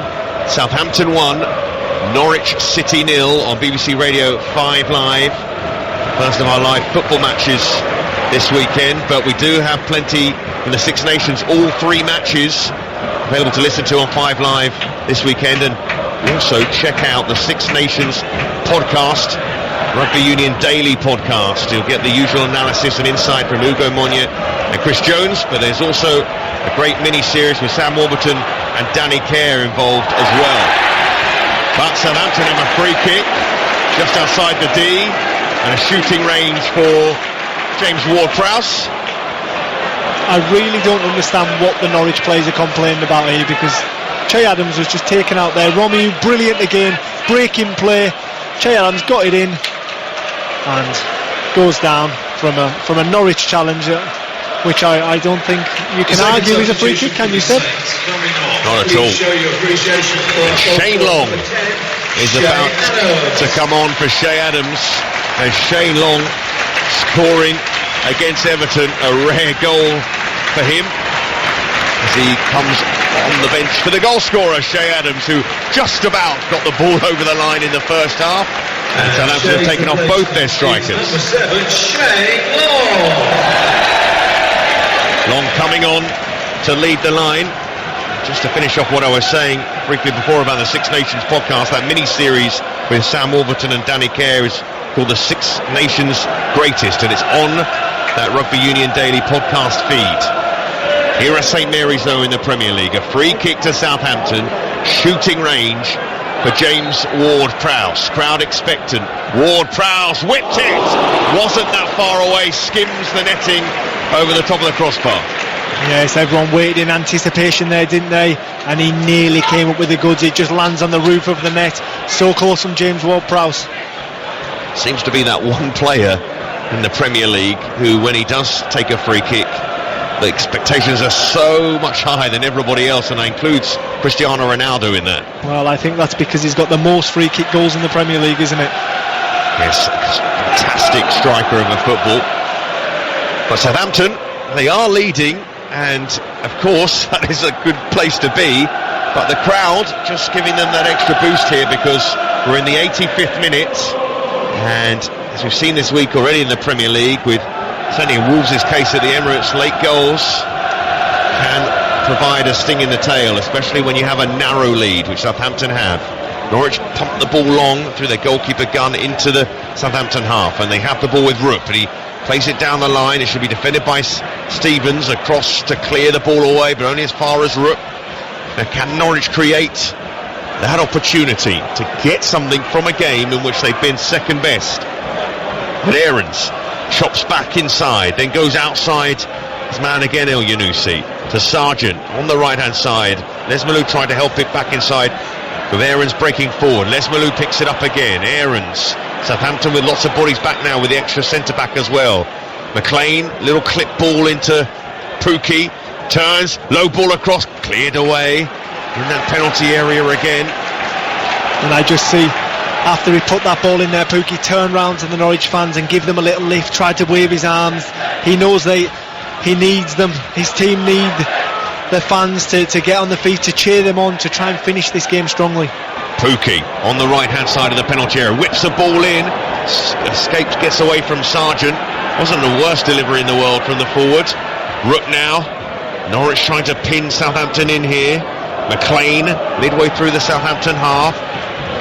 Southampton 1, Norwich City 0 on BBC Radio 5 Live. First of our live football matches this weekend, but we do have plenty in the Six Nations, all 3 matches available to listen to on 5 Live this weekend. And also check out the Six Nations podcast, Rugby Union Daily podcast. You'll get the usual analysis and insight from Hugo Monye and Chris Jones, but there's also a great mini-series with Sam Warburton and Danny Kerr involved as well. But Southampton have a free kick just outside the D, and a shooting range for James Ward-Prowse. I really don't understand what the Norwich players are complaining about here, because Che Adams was just taken out there. Romeo, brilliant again, breaking play. Che Adams got it in and goes down from a Norwich challenger, which I don't think you can argue is a free kick, can you, Seb? Not at all. Shane Long is about to come on for Che Adams, as Shane Long scoring against Everton, a rare goal for him, as he comes on the bench for the goal scorer, Che Adams, who just about got the ball over the line in the first half. And Southampton have taken off both their strikers. Long coming on to lead the line. Just to finish off what I was saying briefly before about the Six Nations podcast, that mini-series with Sam Warburton and Danny Kerr is called the Six Nations Greatest, and it's on that Rugby Union Daily podcast feed. Here at St Mary's, though, in the Premier League, a free kick to Southampton, shooting range for James Ward-Prowse. Crowd expectant. Ward-Prowse whipped it, wasn't that far away, skims the netting over the top of the crossbar. Yes, everyone waited in anticipation there, didn't they? And he nearly came up with the goods. It just lands on the roof of the net. So close from James Ward-Prowse. Seems to be that one player in the Premier League who, when he does take a free kick, the expectations are so much higher than everybody else, and that includes Cristiano Ronaldo in that. Well, I think that's because he's got the most free kick goals in the Premier League, isn't it? Yes, fantastic striker of a football. But Southampton, they are leading, and of course that is a good place to be, but the crowd just giving them that extra boost here, because we're in the 85th minute, and as we've seen this week already in the Premier League, with certainly in Wolves' case at the Emirates, late goals can provide a sting in the tail, especially when you have a narrow lead, which Southampton have. Norwich pumped the ball long through their goalkeeper Gunn into the Southampton half, and they have the ball with Rupp, but he plays it down the line. It should be defended by Stevens, across to clear the ball away, but only as far as Rupp. Now, can Norwich create that opportunity to get something from a game in which they've been second best? But Aarons chops back inside, then goes outside his man again, El Yunusi, to Sargent on the right hand side. Les Malou trying to help it back inside, with Aarons breaking forward. Les Malou picks it up again. Aarons, Southampton with lots of bodies back now, with the extra centre back as well. McLean, little clip ball into Pukki, turns, low ball across, cleared away in that penalty area again. And I just see, after he put that ball in there, Pukki turned round to the Norwich fans and give them a little lift, tried to wave his arms. He knows he needs them, his team need the fans to get on the feet, to cheer them on, to try and finish this game strongly. Pukki on the right hand side of the penalty area, whips the ball in, escapes, gets away from Sargent. Wasn't the worst delivery in the world from the forward. Rupp now, Norwich trying to pin Southampton in here. McLean midway through the Southampton half,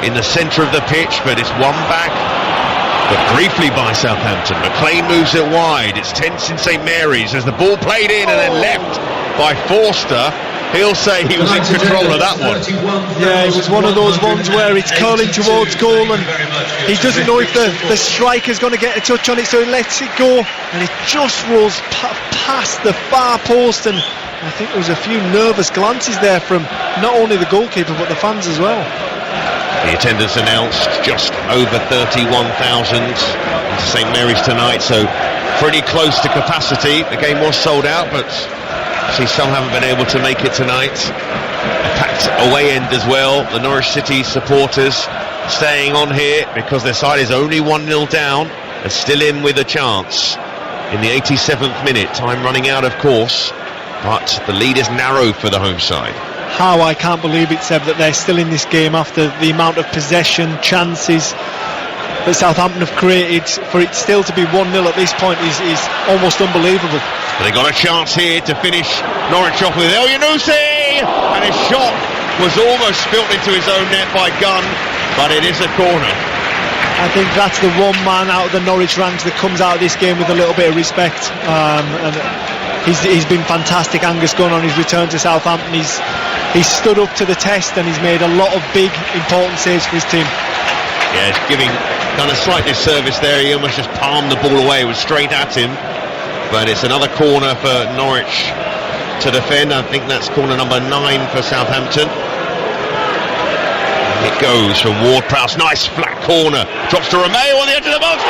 in the centre of the pitch, but it's won back but briefly by Southampton. McLean moves it wide, it's tense in St Mary's as the ball played in and then left by Forster. He'll say he was in control of that one. Yeah, it was one of those ones where it's curling towards goal and he doesn't know if the striker's going to get a touch on it, so he lets it go, and it just rolls past the far post, and I think there was a few nervous glances there from not only the goalkeeper but the fans as well. The attendance announced just over 31,000 into St Mary's tonight, so pretty close to capacity. The game was sold out, but she still haven't been able to make it tonight. A packed away end as well. The Norwich City supporters staying on here because their side is only 1-0 down and still in with a chance. In the 87th minute, time running out of course, but the lead is narrow for the home side. How I can't believe it, Seb, that they're still in this game after the amount of possession, chances that Southampton have created. For it still to be 1-0 at this point is almost unbelievable. They got a chance here to finish Norwich off with El Yunusi, and his shot was almost spilt into his own net by Gunn, but it is a corner. I think that's the one man out of the Norwich ranks that comes out of this game with a little bit of respect, and he's been fantastic, Angus Gunn, on his return to Southampton. He's stood up to the test and he's made a lot of big, important saves for his team. Yeah, done a slight disservice there. He almost just palmed the ball away. It was straight at him, but it's another corner for Norwich to defend. I think that's corner number 9 for Southampton. And it goes from Ward-Prowse. Nice flat corner, drops to Romeo on the edge of the box.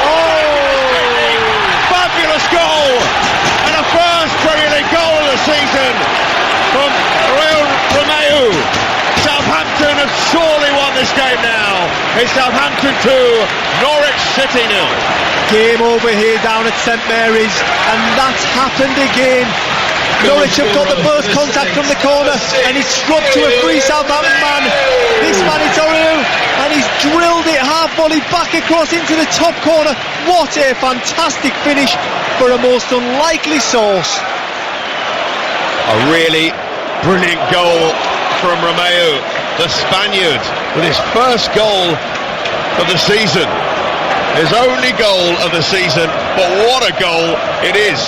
Fabulous goal, and a first Premier League goal of the season from Romeo. Southampton have surely won this game now. It's Southampton 2, Norwich City 0. Game over here down at St Mary's, and that's happened again. Norwich have got the first contact from the corner, and it's dropped to a free Southampton man. This man is Oriel, and he's drilled it half-volley back across into the top corner. What a fantastic finish for a most unlikely source. A really brilliant goal from Romeo, the Spaniard, with his first goal of the season. His only goal of the season, but what a goal it is.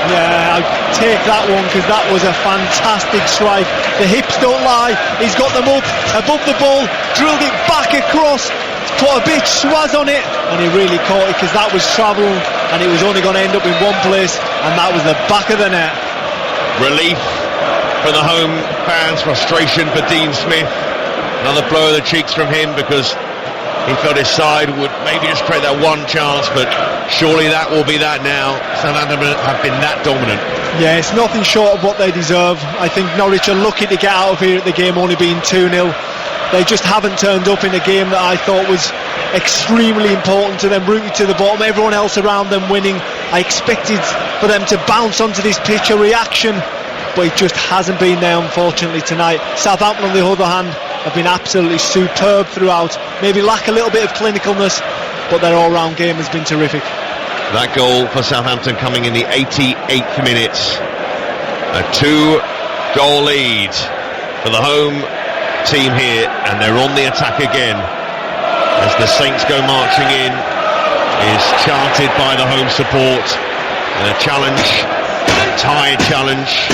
Yeah, I'll take that one because that was a fantastic strike. The hips don't lie. He's got them up above the ball, drilled it back across, put a bit schwaz on it, and he really caught it because that was travel and it was only going to end up in one place, and that was the back of the net. Relief for the home fans, frustration for Dean Smith. Another blow of the cheeks from him because he felt his side would maybe just create that one chance, but surely that will be that now. Southampton have been that dominant. Yeah, it's nothing short of what they deserve. I think Norwich are lucky to get out of here at the game only being 2-0. They just haven't turned up in a game that I thought was extremely important to them, rooted to the bottom, everyone else around them winning. I expected for them to bounce onto this pitch, a reaction, but it just hasn't been there, unfortunately, tonight. Southampton, on the other hand, have been absolutely superb throughout. Maybe lack a little bit of clinicalness, but their all-round game has been terrific. That goal for Southampton coming in the 88th minute. A 2-goal lead for the home team here, and they're on the attack again as the Saints go marching in. Is chanted by the home support, and a challenge, a tired challenge,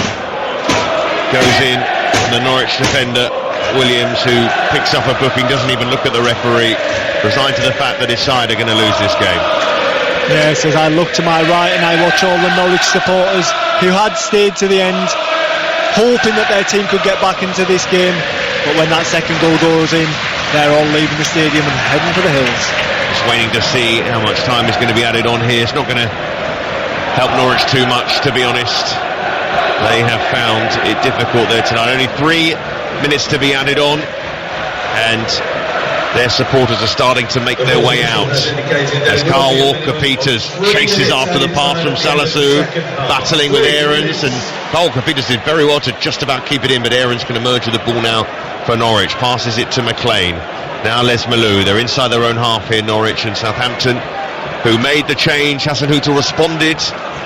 goes in on the Norwich defender Williams, who picks up a booking, doesn't even look at the referee, resigned to the fact that his side are going to lose this game. Yes, as I look to my right and I watch all the Norwich supporters who had stayed to the end, hoping that their team could get back into this game, but when that second goal goes in, they're all leaving the stadium and heading for the hills. Just waiting to see how much time is going to be added on here. It's not going to help Norwich too much, to be honest. They have found it difficult there tonight. Only 3 minutes to be added on, and their supporters are starting to make their way out as Carl Walker-Peters chases after the pass from Salisu, battling with Aarons, and Carl Walker-Peters did very well to just about keep it in, but Aarons can emerge with the ball now for Norwich, passes it to McLean. Now Les Malou, they're inside their own half here, Norwich, and Southampton, who made the change. Hasenhüttl responded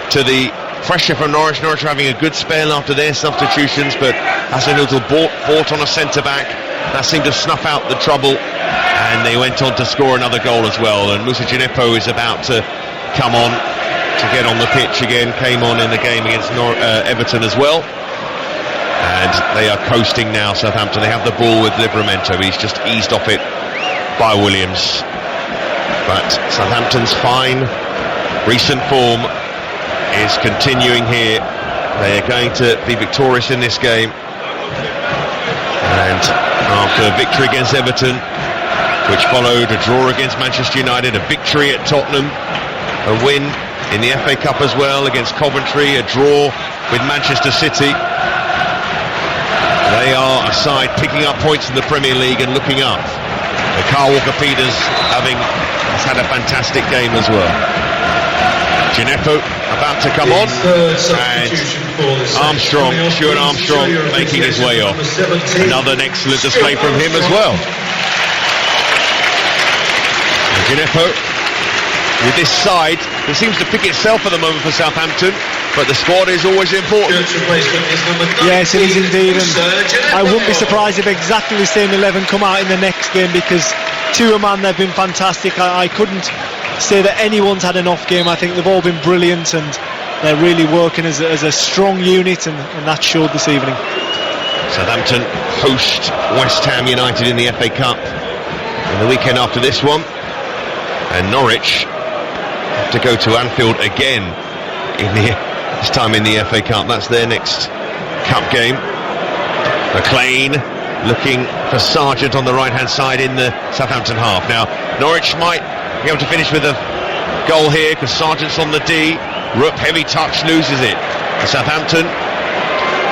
to the pressure from Norwich. Norwich are having a good spell after their substitutions, but Hasenhüttl bought on a centre-back. That seemed to snuff out the trouble, and they went on to score another goal as well. And Moussa Djenepo is about to come on to get on the pitch again, came on in the game against Everton as well. And they are coasting now, Southampton. They have the ball with Livramento. He's just eased off it by Williams. But Southampton's fine recent form is continuing here. They are going to be victorious in this game. And after a victory against Everton, which followed a draw against Manchester United, a victory at Tottenham, a win in the FA Cup as well against Coventry, a draw with Manchester City. They are a side picking up points in the Premier League and looking up. And Carl Walker-Peters has had a fantastic game as well. Djenepo about to come on, and Stuart Armstrong making his way off. Another excellent display from him as well. And Djenepo, with this side, it seems to pick itself at the moment for Southampton, but the squad is always important. Yes, it is indeed, and I wouldn't be surprised if exactly the same 11 come out in the next game, because to a man they've been fantastic. I couldn't say that anyone's had an off game. I think they've all been brilliant, and they're really working as a strong unit, and that showed this evening. Southampton host West Ham United in the FA Cup in the weekend after this one, and Norwich have to go to Anfield again this time in the FA Cup. That's their next cup game. McLean looking for Sargent on the right hand side in the Southampton half. Now Norwich might be able to finish with a goal here because Sargent's on the D. Rupp, heavy touch, loses it. And Southampton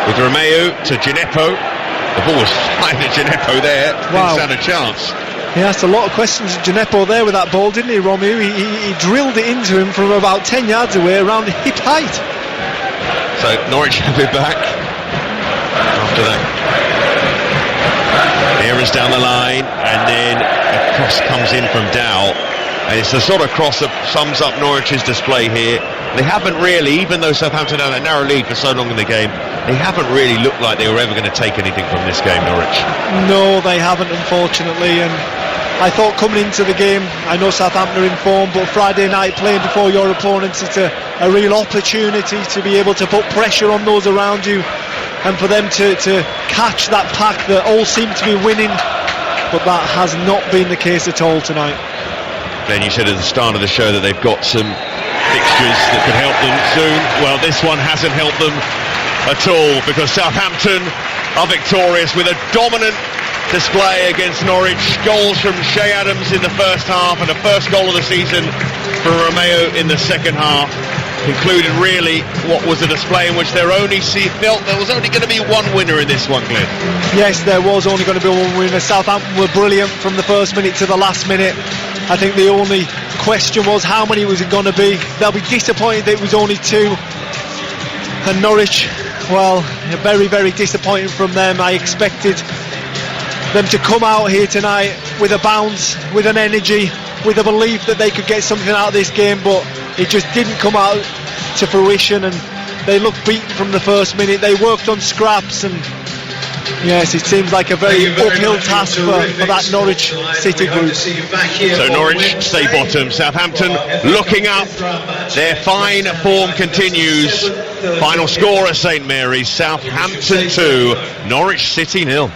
with Romeu to Djenepo. The ball was flying at Djenepo there. Wow. Didn't stand a chance. He asked a lot of questions of Djenepo there with that ball, didn't he, Romeu? He drilled it into him from about 10 yards away, around hip height. So Norwich have it back after that. Aaron's down the line, and then a cross comes in from Dow, and it's the sort of cross that sums up Norwich's display here. They haven't really, even though Southampton had that narrow lead for so long in the game, they haven't really looked like they were ever going to take anything from this game, Norwich. No, they haven't, unfortunately, and I thought coming into the game, I know Southampton are in form, but Friday night playing before your opponents, it's a real opportunity to be able to put pressure on those around you, and for them to catch that pack that all seem to be winning, but that has not been the case at all tonight. Then you said at the start of the show that they've got some fixtures that could help them soon. Well, this one hasn't helped them at all, because Southampton are victorious with a dominant display against Norwich. Goals from Shea Adams in the first half, and the first goal of the season from Romeu in the second half. concluded really what was a display in which there was only going to be one winner in this one, Glenn. Yes, there was only going to be one winner. Southampton were brilliant from the first minute to the last minute. I think the only question was how many was it going to be. They'll be disappointed that it was only 2. And Norwich, well, very, very disappointing from them. I expected them to come out here tonight with a bounce, with an energy, with a belief that they could get something out of this game, but it just didn't come out to fruition, and they looked beaten from the first minute. They worked on scraps, and yes, it seems like a very uphill task for that Norwich City group. So Norwich stay bottom. Southampton looking up. Their fine form continues. Final score at St Mary's: Southampton 2, Norwich City 0.